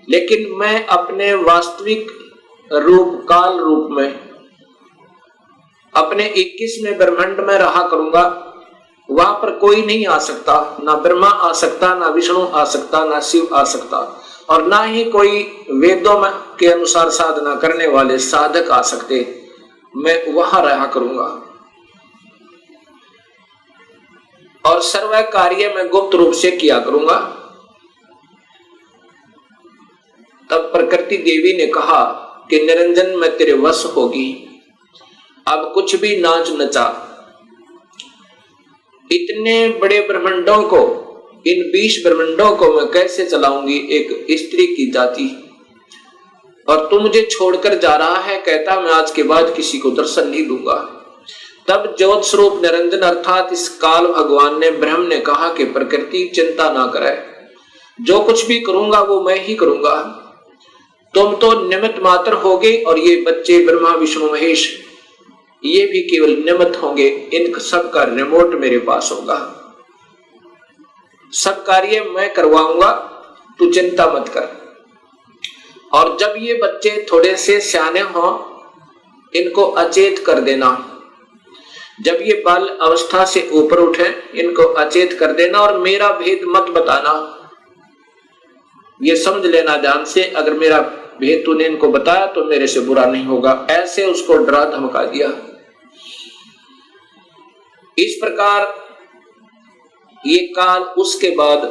लेकिन मैं अपने वास्तविक रूप, काल रूप में अपने 21वें ब्रह्मांड में रहा करूंगा। वहां पर कोई नहीं आ सकता, ना ब्रह्मा आ सकता, ना विष्णु आ सकता, ना शिव आ सकता, और ना ही कोई वेदों में के अनुसार साधना करने वाले साधक आ सकते। मैं वहां रहा करूंगा, और सर्व कार्य में गुप्त रूप से किया करूंगा। तब प्रकृति देवी ने कहा कि निरंजन मैं तेरे वश होगी, अब कुछ भी नाच नचा। इतने बड़े ब्रह्मांडों को, इन 20 ब्रह्मांडों को मैं कैसे चलाऊंगी एक स्त्री की जाति, और तू मुझे छोड़कर जा रहा है, कहता मैं आज के बाद किसी को दर्शन नहीं दूंगा। तब ज्योत स्वरूप निरंजन अर्थात इस काल भगवान ने, ब्रह्म ने कहा कि प्रकृति चिंता ना करे, जो कुछ भी करूंगा वो मैं ही करूंगा, तुम तो निमित्त मात्र होगे, और ये बच्चे ब्रह्मा विष्णु महेश ये भी केवल निमित्त होंगे, इन सब का रिमोट मेरे पास होगा, सब कार्य मैं करवाऊंगा, तू चिंता मत कर। और जब ये बच्चे थोड़े से सियाने हों, इनको अचेत कर देना, जब ये बाल अवस्था से ऊपर उठे इनको अचेत कर देना, और मेरा भेद मत बताना, ये समझ लेना ध्यान से, अगर मेरा भेद तूने इनको बताया तो मेरे से बुरा नहीं होगा, ऐसे उसको डरा धमका दिया। इस प्रकार ये काल उसके बाद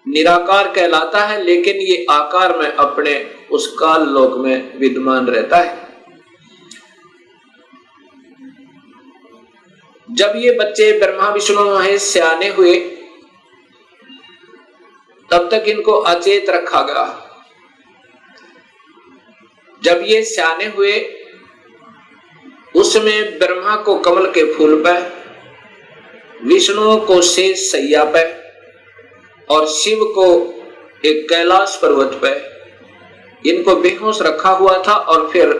निराकार कहलाता है, लेकिन ये आकार में अपने उस काल लोक में विद्यमान रहता है। जब ये बच्चे ब्रह्मा विष्णु महेश सियाने हुए, तब तक इनको अचेत रखा गया। जब ये सियाने हुए, उसमें ब्रह्मा को कमल के फूल पे, विष्णु को शेष सैया पे, और शिव को एक कैलाश पर्वत पे इनको बेहोश रखा हुआ था, और फिर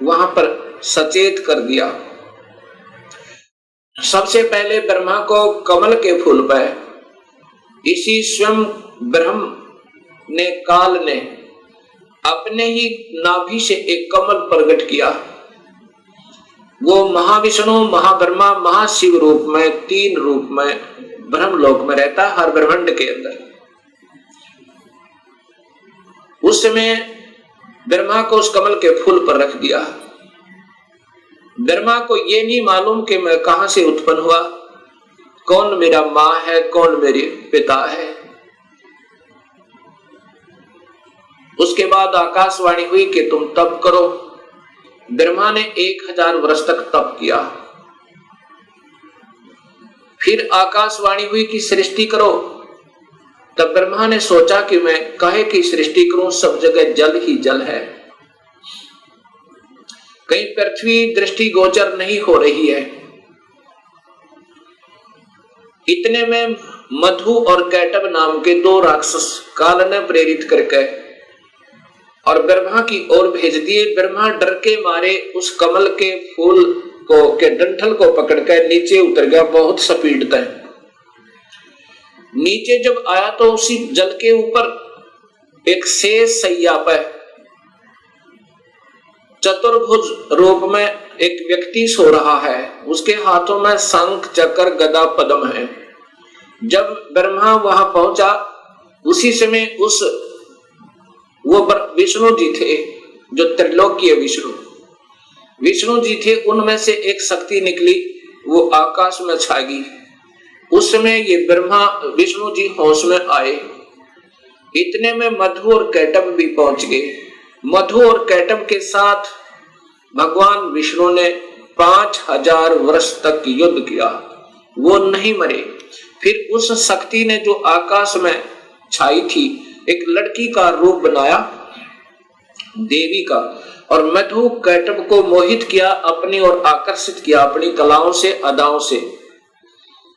वहां पर सचेत कर दिया। सबसे पहले ब्रह्मा को कमल के फूल पे इसी स्वयं ब्रह्म ने, काल ने अपने ही नाभि से एक कमल प्रकट किया। वो महाविष्णु, महाब्रह्मा, महाशिव रूप में, 3 रूप में ब्रह्मलोक में रहता है, हर ब्रह्मांड के अंदर। उस समय ब्रह्मा को उस कमल के फूल पर रख दिया। ब्रह्मा को ये नहीं मालूम कि मैं कहां से उत्पन्न हुआ, कौन मेरा माँ है, कौन मेरे पिता है। उसके बाद आकाशवाणी हुई कि तुम तप करो। ब्रह्मा ने 1000 वर्ष तक तप किया। फिर आकाशवाणी हुई कि सृष्टि करो। तब ब्रह्मा ने सोचा कि मैं काहे की सृष्टि करूं, सब जगह जल ही जल है, कहीं पृथ्वी दृष्टि गोचर नहीं हो रही है। इतने में मधु और कैटब नाम के 2 राक्षस काल ने प्रेरित करके और ब्रह्मा की ओर भेज दिए। ब्रह्मा डर के मारे उस कमल के फूल को के डंठल को पकड़कर नीचे उतर गया, बहुत स्पीड तय। नीचे जब आया तो उसी जल के ऊपर एक शेष सैया पर चतुर्भुज रूप में एक व्यक्ति सो रहा है। उसके हाथों में शंख, चक्र, गदा, पद्म है। जब ब्रह्मा वहां पहुंचा, उसी समय उस वो विष्णु जी थे, जो त्रिलोकीय विष्णु जी थे, उनमें से एक शक्ति निकली, वो आकाश में छा गई। उस समय ये ब्रह्मा विष्णु जी होश में आए। इतने में मधु और कैटब भी पहुंच गए। मधु और कैटब के साथ भगवान विष्णु ने 5000 वर्ष तक युद्ध किया, वो नहीं मरे। फिर उस शक्ति ने जो आकाश में छाई थी, एक लड़की का रूप बनाया, देवी का, और मधु कैटब को मोहित किया, अपनी ओर आकर्षित किया अपनी कलाओं से, अदाओं से।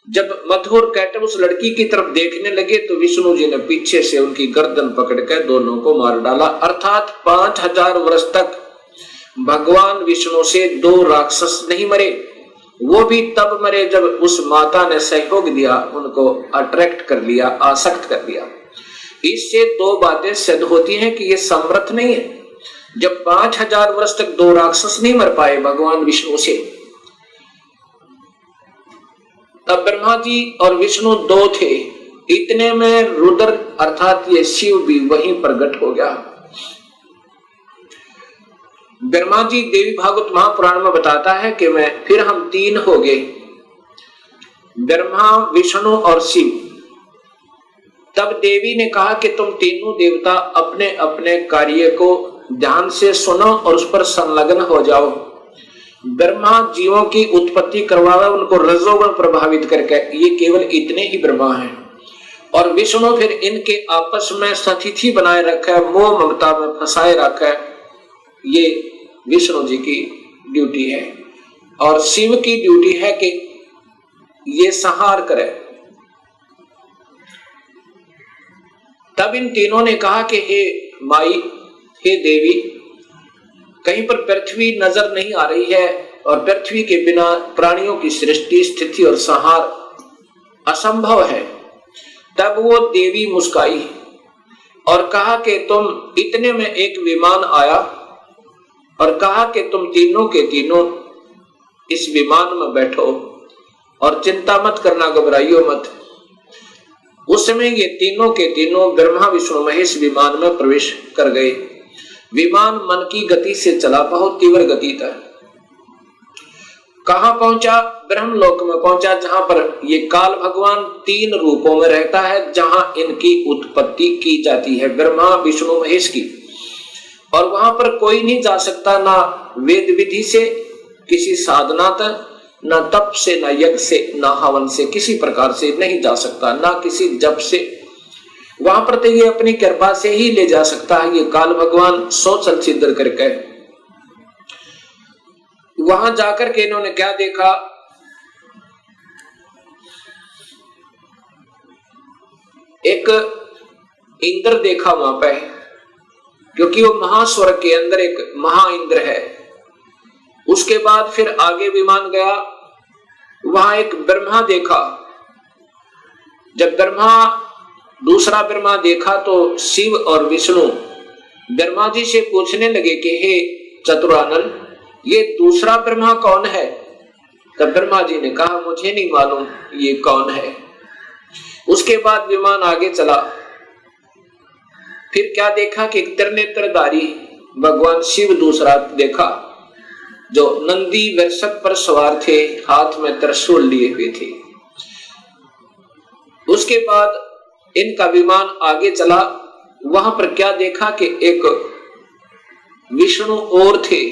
जब मधु और कैटब उस लड़की की तरफ देखने लगे तो विष्णु जी ने पीछे से उनकी गर्दन पकड़कर दोनों को मार डाला। अर्थात 5000 वर्ष तक भगवान विष्णु से 2 राक्षस नहीं मरे। वो भी तब मरे जब उस माता ने सहयोग दिया, उनको अट्रैक्ट कर लिया, आसक्त कर लिया। इससे 2 बातें सिद्ध होती हैं कि ये समर्थ नहीं है। जब 5000 वर्ष तक 2 राक्षस नहीं मर पाए भगवान विष्णु से, तब ब्रह्मा जी और विष्णु 2 थे। इतने में रुद्र अर्थात ये शिव भी वहीं प्रकट हो गया। ब्रह्मा जी देवी भागवत महापुराण में बताता है कि फिर हम 3 हो गए, ब्रह्मा, विष्णु और शिव। तब देवी ने कहा कि तुम तीनों देवता अपने अपने कार्य को ध्यान से सुनो और उस पर संलग्न हो जाओ। ब्रह्मा जीवों की उत्पत्ति करवावे, उनको रजोगुण प्रभावित करके, ये केवल इतने ही ब्रह्मा हैं। और विष्णु फिर इनके आपस में सतिथि बनाए रखा है, मोह ममता में फंसाए रखा है। ये विष्णु जी की ड्यूटी है। और शिव की ड्यूटी है कि ये संहार करे। तब इन तीनों ने कहा कि हे माई, हे देवी, कहीं पर पृथ्वी नजर नहीं आ रही है और पृथ्वी के बिना प्राणियों की सृष्टि, स्थिति और संहार असंभव है। तब वो देवी मुस्काई और कहा कि तुम, इतने में एक विमान आया और कहा कि तुम तीनों के तीनों इस विमान में बैठो और चिंता मत करना, घबराइयो मत। उस समय ये तीनों के तीनों ब्रह्मा विष्णु महेश विमान में प्रवेश कर गए। विमान मन की गति से चला, बहुत तीव्र गति था। कहां पहुंचा? ब्रह्मलोक में पहुंचा, जहां पर ये काल भगवान 3 रूपों में रहता है, जहां इनकी उत्पत्ति की जाती है, ब्रह्मा विष्णु महेश की। और वहां पर कोई नहीं जा सकता, ना वेद विधि से, किसी साधना तक, ना तप से, ना यज्ञ से, ना हवन से, किसी प्रकार से नहीं जा सकता, ना किसी जप से। वहां पर तो ये अपनी कृपा से ही ले जा सकता है, ये काल भगवान सोचल सिद्ध करके। वहां जाकर के इन्होंने क्या देखा? एक इंद्र देखा वहां पे, क्योंकि वो महास्वर्ग के अंदर एक महा इंद्र है। उसके बाद फिर आगे विमान गया, वहां एक ब्रह्मा देखा। जब दूसरा ब्रह्मा देखा तो शिव और विष्णु ब्रह्मा जी से पूछने लगे कि हे चतुरानन, ये दूसरा ब्रह्मा कौन है? तब ब्रह्मा जी ने कहा, मुझे नहीं मालूम ये कौन है। उसके बाद विमान आगे चला। फिर क्या देखा कि त्रिनेत्रधारी भगवान शिव दूसरा देखा, जो नंदी वृषभ पर सवार थे, हाथ में त्रिशूल लिए हुए थे। उसके बाद इनका विमान आगे चला। वहां पर क्या देखा कि एक विष्णु और थे,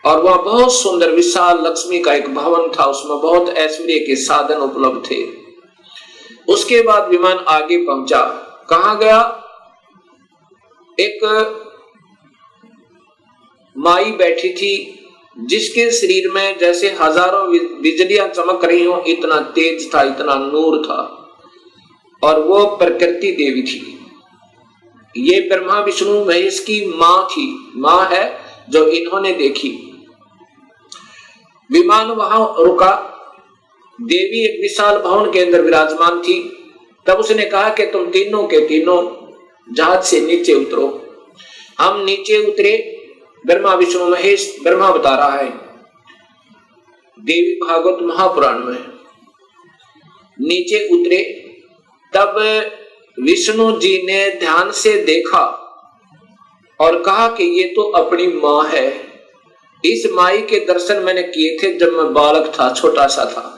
और वहां बहुत सुंदर विशाल लक्ष्मी का एक भवन था, उसमें बहुत ऐश्वर्य के साधन उपलब्ध थे। उसके बाद विमान आगे पहुंचा। कहां गया? एक माई बैठी थी, जिसके शरीर में जैसे हजारों बिजलियां चमक रही हो, इतना तेज था, इतना नूर था, और वो प्रकृति देवी थी। ये ब्रह्मा विष्णु महेश की मां थी, मां है जो इन्होंने देखी। विमान वहां रुका। देवी एक विशाल भवन के अंदर विराजमान थी। तब उसने कहा कि तुम तीनों के तीनों जहाज से नीचे उतरो। हम नीचे उतरे। ब्रह्मा विष्णु महेश, ब्रह्मा बता रहा है देवी भागवत महापुराण में, नीचे उतरे। तब विष्णु जी ने ध्यान से देखा और कहा कि ये तो अपनी मां है। इस माई के दर्शन मैंने किए थे जब मैं बालक था, छोटा सा था।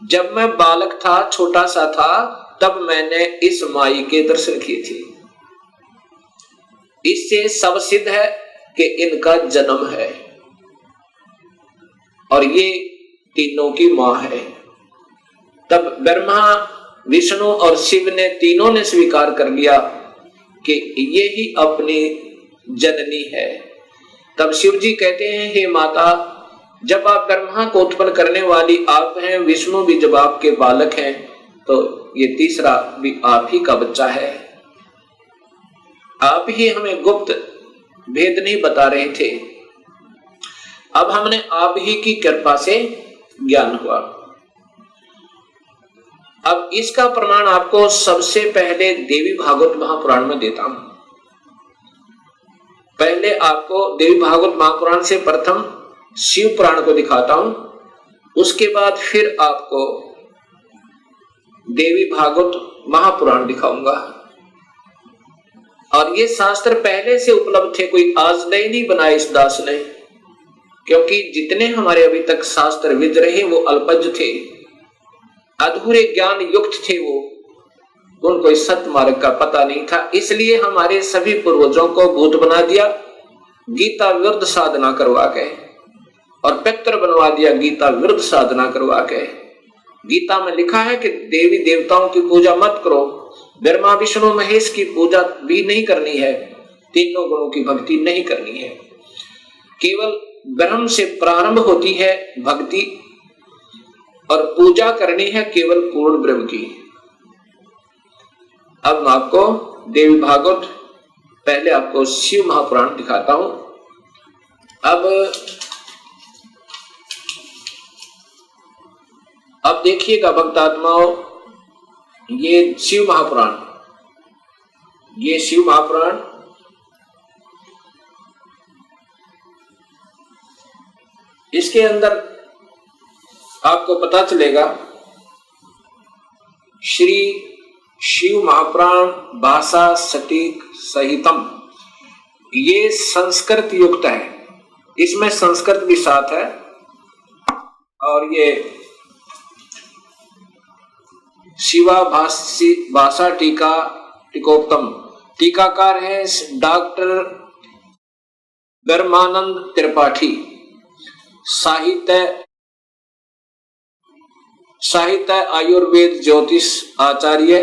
जब मैं बालक था, छोटा सा था, तब मैंने इस माई के दर्शन किए थे। इससे सब सिद्ध है कि इनका जन्म है और ये तीनों की मां है। तब ब्रह्मा विष्णु और शिव ने तीनों ने स्वीकार कर लिया कि ये ही अपनी जननी है। तब शिव जी कहते हैं, हे माता, जब आप ब्रह्मा को उत्पन्न करने वाली आप हैं, विष्णु भी जब आपके बालक हैं, तो ये तीसरा भी आप ही का बच्चा है। आप ही हमें गुप्त भेद नहीं बता रहे थे, अब हमने आप ही की कृपा से ज्ञान हुआ। अब इसका प्रमाण आपको सबसे पहले देवी भागवत महापुराण में देता हूं। पहले आपको देवी भागवत महापुराण से प्रथम शिव पुराण को दिखाता हूं, उसके बाद फिर आपको देवी भागवत महापुराण दिखाऊंगा। और ये शास्त्र पहले से उपलब्ध थे, कोई आज नए नहीं बनाए इस दास ने, क्योंकि जितने हमारे अभी तक शास्त्र विद रहे वो अल्पज थे। अधूरे ज्ञान युक्त थे वो, उनको इस सत्य मार्ग का पता नहीं था। इसलिए हमारे सभी पूर्वजों को भूत बना दिया गीता विरुद्ध साधना करवा के, और पितर बनवा दिया गीता विरुद्ध साधना करवा के। गीता में लिखा है कि देवी देवताओं की पूजा मत करो, ब्रह्मा विष्णु महेश की पूजा भी नहीं करनी है, तीनों गुणों की भक्ति नहीं करनी है। केवल ब्रह्म से प्रारंभ होती है भक्ति, और पूजा करनी है केवल पूर्ण ब्रह्म की। अब मैं आपको देवी भागवत, पहले आपको शिव महापुराण दिखाता हूं। अब देखिएगा भक्तात्माओं, ये शिव महापुराण, ये शिव महापुराण इसके अंदर आपको पता चलेगा श्री शिव महापुराण भाषा सटीक सहितम, ये संस्कृत युक्त है, इसमें संस्कृत भी साथ है। और ये शिवा भाषा टीका टीकोत्तम, टीकाकार है डॉक्टर ब्रह्मानंद त्रिपाठी, साहित्य आयुर्वेद ज्योतिष आचार्य,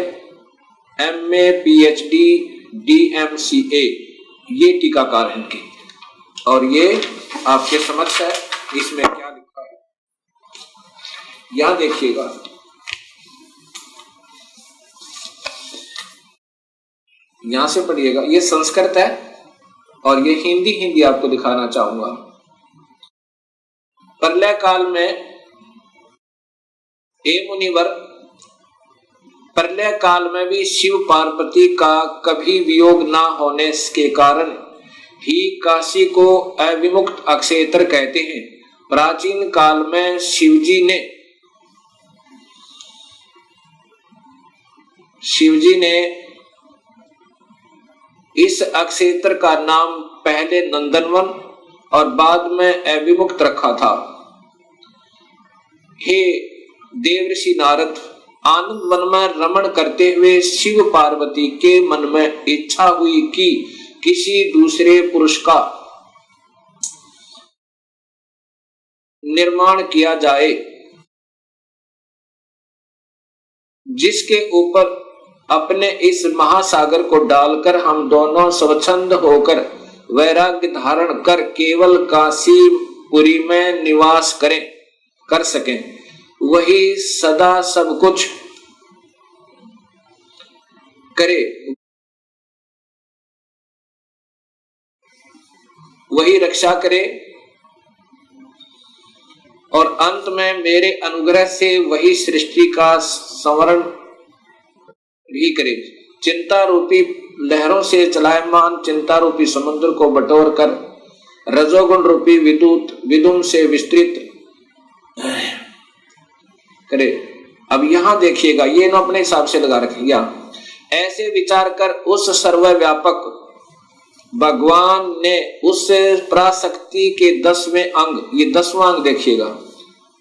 MA PhD DMCA, ये टीकाकार हैं इनके। और ये आपके समक्ष है, इसमें क्या लिखा है यहां देखिएगा। यहां से पढ़िएगा, ये संस्कृत है और ये हिंदी आपको दिखाना चाहूंगा। प्रलय काल में मुनिवर, प्रलय काल में भी शिव पार्वती का कभी वियोग ना होने के कारण ही काशी को अविमुक्त अक्षेत्र कहते हैं। प्राचीन काल में शिवजी ने इस अक्षेत्र का नाम पहले नंदनवन और बाद में अविमुक्त रखा था। हे देवर्षि नारद, आनंद वन में रमण करते हुए शिव पार्वती के मन में इच्छा हुई कि किसी दूसरे पुरुष का निर्माण किया जाए, जिसके ऊपर अपने इस महासागर को डालकर हम दोनों स्वच्छंद होकर वैराग्य धारण कर केवल काशीपुरी में निवास कर सकें। वही सदा सब कुछ करे, वही रक्षा करे और अंत में मेरे अनुग्रह से वही सृष्टि का संवरण भी करे। चिंता रूपी लहरों से चलायमान चिंता रूपी समुद्र को बटोर कर रजोगुण रूपी विदुम से विस्तृत करे। अब यहां देखिएगा, ये ना अपने हिसाब से लगा रखिएगा। ऐसे विचार कर उस सर्वव्यापक भगवान ने उस पराशक्ति के 10वें अंग, ये 10वां अंग देखिएगा,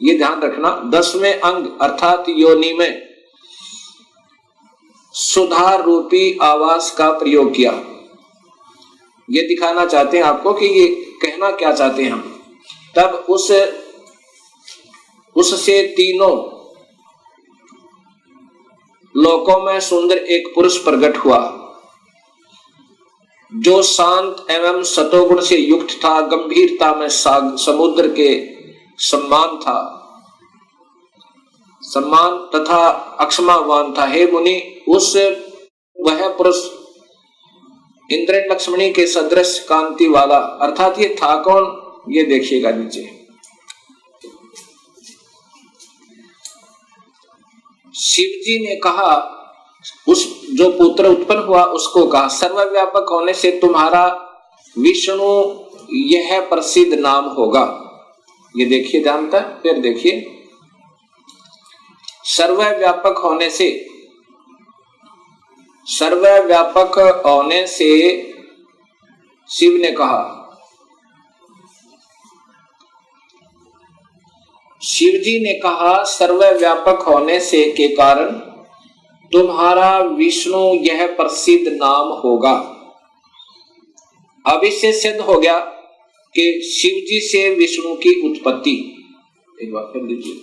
ये ध्यान रखना, 10वें अंग अर्थात योनि में सुधार रूपी आवास का प्रयोग किया। ये दिखाना चाहते हैं आपको कि ये कहना क्या चाहते हैं हम। तब उससे तीनों लोकों में सुंदर एक पुरुष प्रकट हुआ, जो शांत एवं सतोगुण से युक्त था, गंभीरता में समुद्र के सम्मान तथा अक्षमावान था। हे मुनि, वह पुरुष इंद्र लक्ष्मणी के सदृश कांति वाला, अर्थात ये था कौन, ये देखिएगा नीचे। शिवजी ने कहा, उस जो पुत्र उत्पन्न हुआ उसको कहा, सर्वव्यापक होने से तुम्हारा विष्णु यह प्रसिद्ध नाम होगा। ये देखिए ध्यान था, फिर देखिए, सर्वव्यापक होने से शिव ने कहा, शिव जी ने कहा सर्वव्यापक होने से के कारण तुम्हारा विष्णु यह प्रसिद्ध नाम होगा। अब इससे सिद्ध हो गया कि शिव जी से विष्णु की उत्पत्ति। एक बार फिर लीजिए,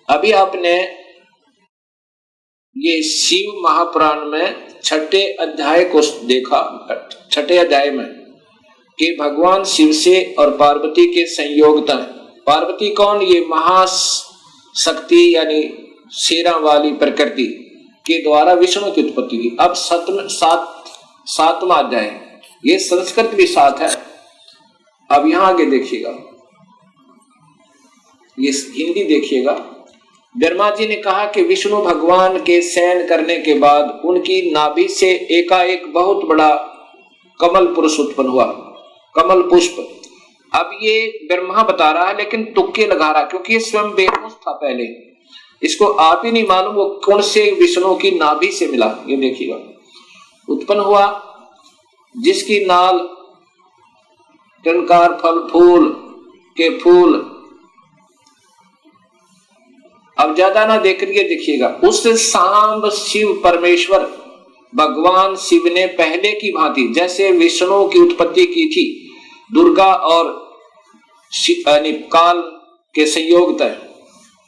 अभी आपने ये शिव महापुराण में छठे अध्याय को देखा। छठे अध्याय में कि भगवान शिव से और पार्वती के संयोगता। पार्वती कौन? ये महाशक्ति यानी शेरा वाली प्रकृति के द्वारा विष्णु की उत्पत्ति हुई। अब सातवां अध्याय, ये संस्कृत भी साथ है। अब यहां आगे देखिएगा, ये हिंदी देखिएगा। ब्रह्मा जी ने कहा कि विष्णु भगवान के शयन करने के बाद उनकी नाभि से एकाएक बहुत बड़ा कमल पुरुष उत्पन्न हुआ, कमल पुष्प। अब ये ब्रह्मा बता रहा है लेकिन तुक्के लगा रहा, क्योंकि ये स्वयं बेहोश था पहले, इसको आप ही नहीं मालूम वो कौन से विष्णु की नाभि से मिला। ये देखिएगा, उत्पन्न हुआ जिसकी नाल टनकार फल फूल के फूल। अब ज्यादा ना देख रही देखिएगा, उस सांब शिव परमेश्वर भगवान शिव ने पहले की भांति जैसे विष्णु की उत्पत्ति की थी दुर्गा और काल के संयोग तय,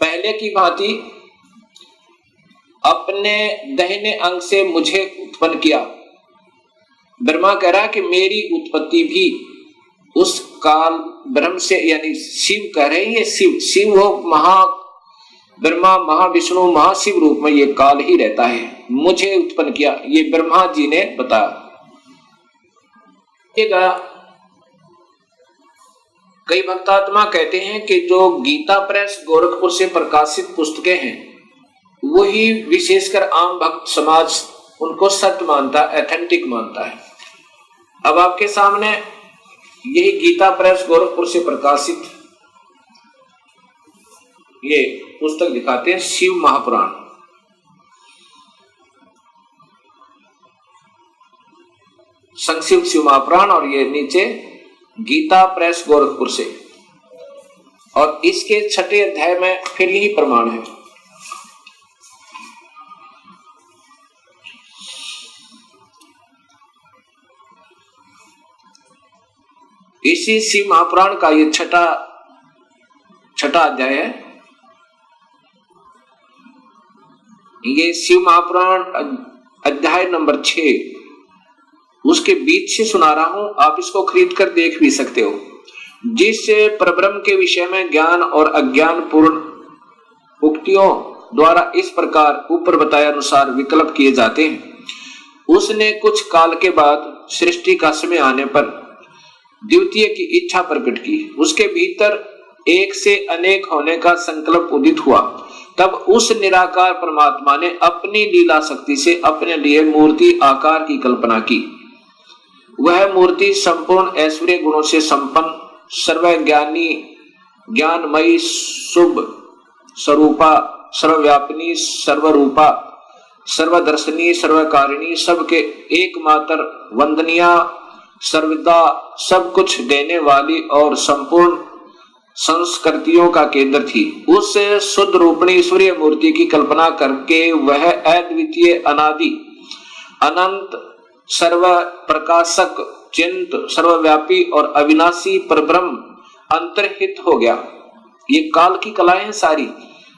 पहले की भांति अपने दाहिने अंग से मुझे उत्पन्न किया। ब्रह्मा कह रहा कि मेरी उत्पत्ति भी उस काल ब्रह्म से, यानी शिव कह रहे हैं, ये शिव हो महा ब्रह्मा महाविष्णु महाशिव रूप में ये काल ही रहता है, मुझे उत्पन्न किया। ये ब्रह्मा जी ने बताया। कई भक्तात्मा कहते हैं कि जो गीता प्रेस गोरखपुर से प्रकाशित पुस्तकें हैं वही विशेषकर आम भक्त समाज उनको सत्य मानता, एथेंटिक मानता है। अब आपके सामने यही गीता प्रेस गोरखपुर से प्रकाशित ये पुस्तक दिखाते हैं, शिव महापुराण। संक्षिप्त शिव महापुराण, और ये नीचे गीता प्रेस गोरखपुर से, और इसके छठे अध्याय में फिर यही प्रमाण है। इसी शिव महापुराण का ये छठा अध्याय है। ये शिव महापुराण अध्याय नंबर 6, उसके बीच से सुना रहा हूं, आप इसको खरीद कर देख भी सकते हो। जिस परब्रह्म के विषय में ज्ञान और अज्ञान पूर्ण उक्तियों द्वारा इस प्रकार ऊपर बताए अनुसार विकल्प किए जाते हैं, उसने कुछ काल के बाद सृष्टि का समय आने पर द्वितीय की इच्छा प्रकट की। उसके भीतर एक से अनेक होने का संकल्प उदित हुआ। तब उस निराकार परमात्मा ने अपनी लीला शक्ति से अपने लिए मूर्ति आकार की कल्पना की। वह मूर्ति संपूर्ण ऐश्वर्य गुणों से संपन्न, सर्वज्ञानी, ज्ञानमयी, शुभ स्वरूपा, सर्वव्यापिनी, सर्वरूपा, सर्वदर्शनी, सर्वकारिणी, सबके एकमात्र वंदनीय, सर्वदा सब कुछ देने वाली और संपूर्ण संस्कृतियों का केंद्र थी। उस शुद्ध रूपणी ईश्वरीय मूर्ति की कल्पना करके वह अद्वितीय, अनादि, अनंत, सर्व प्रकाशक, चिंत, सर्वव्यापी और अविनाशी परब्रह्म अंतर्हित हो गया। ये काल की कलाएं हैं सारी,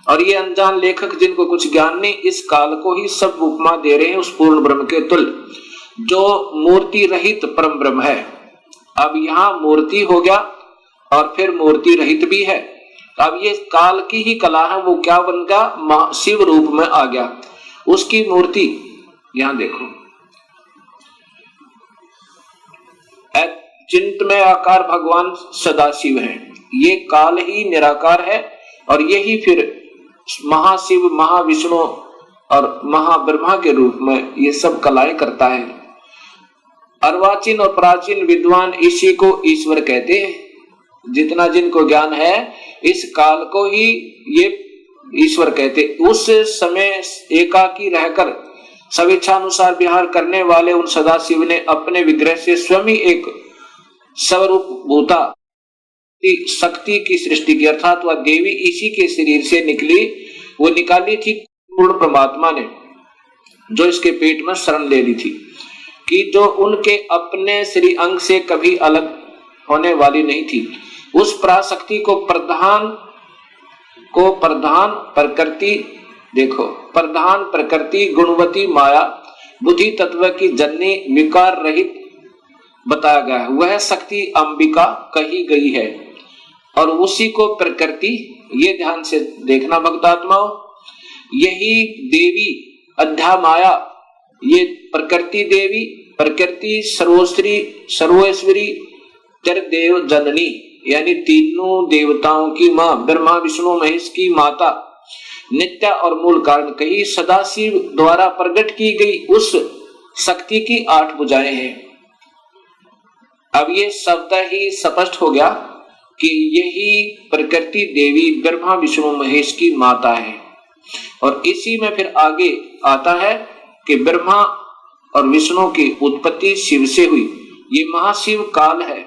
और ये अनजान लेखक जिनको कुछ ज्ञान नहीं, इस काल को ही सब उपमा दे रहे हैं उस पूर्ण ब्रह्म के तुल्य जो मूर्ति रहित परम ब्रह्म है। अब यहाँ मूर्ति हो गया और फिर मूर्ति रहित भी है। अब ये काल की ही कला है, वो क्या बन गया? शिव रूप में आ गया। उसकी मूर्ति यहां देखो, चिंतमय आकार भगवान सदाशिव है। ये काल ही निराकार है, और यही फिर महाशिव, महाविष्णु और महाब्रह्मा के रूप में ये सब कलाएं करता है। अर्वाचीन और प्राचीन विद्वान इसी को ईश्वर कहते हैं। जितना जिनको ज्ञान है, इस काल को ही ये ईश्वर कहते। उस समय एकाकी रहकर स्वेच्छानुसार विहार करने वाले उन सदाशिव ने अपने विग्रह से स्वयं एक स्वरूप भूता शक्ति की सृष्टि की, अर्थात वह देवी इसी के शरीर से निकली, वो निकाली थी पूर्ण परमात्मा ने, जो इसके पेट में शरण ले ली थी, कि जो उनके अपने श्री अंग से कभी अलग होने वाली नहीं थी। उस पराशक्ति को प्रधान प्रकृति, देखो प्रधान प्रकृति गुणवती माया बुद्धि तत्व की जननी विकार रहित बताया गया है। वह शक्ति अंबिका कही गई है और उसी को प्रकृति, ये ध्यान से देखना भक्तात्माओं, यही देवी अध्या माया, ये प्रकृति देवी, प्रकृति सर्वश्री सर्वेश्वरी देव जननी, यानी तीनों देवताओं की मां, ब्रह्मा विष्णु महेश की माता, नित्य और मूल कारण कही, सदाशिव द्वारा प्रकट की गई उस शक्ति की 8 भुजाएं हैं। अब ये शब्द ही स्पष्ट हो गया कि यही प्रकृति देवी ब्रह्मा विष्णु महेश की माता है। और इसी में फिर आगे आता है कि ब्रह्मा और विष्णु की उत्पत्ति शिव से हुई। ये महाशिव काल है,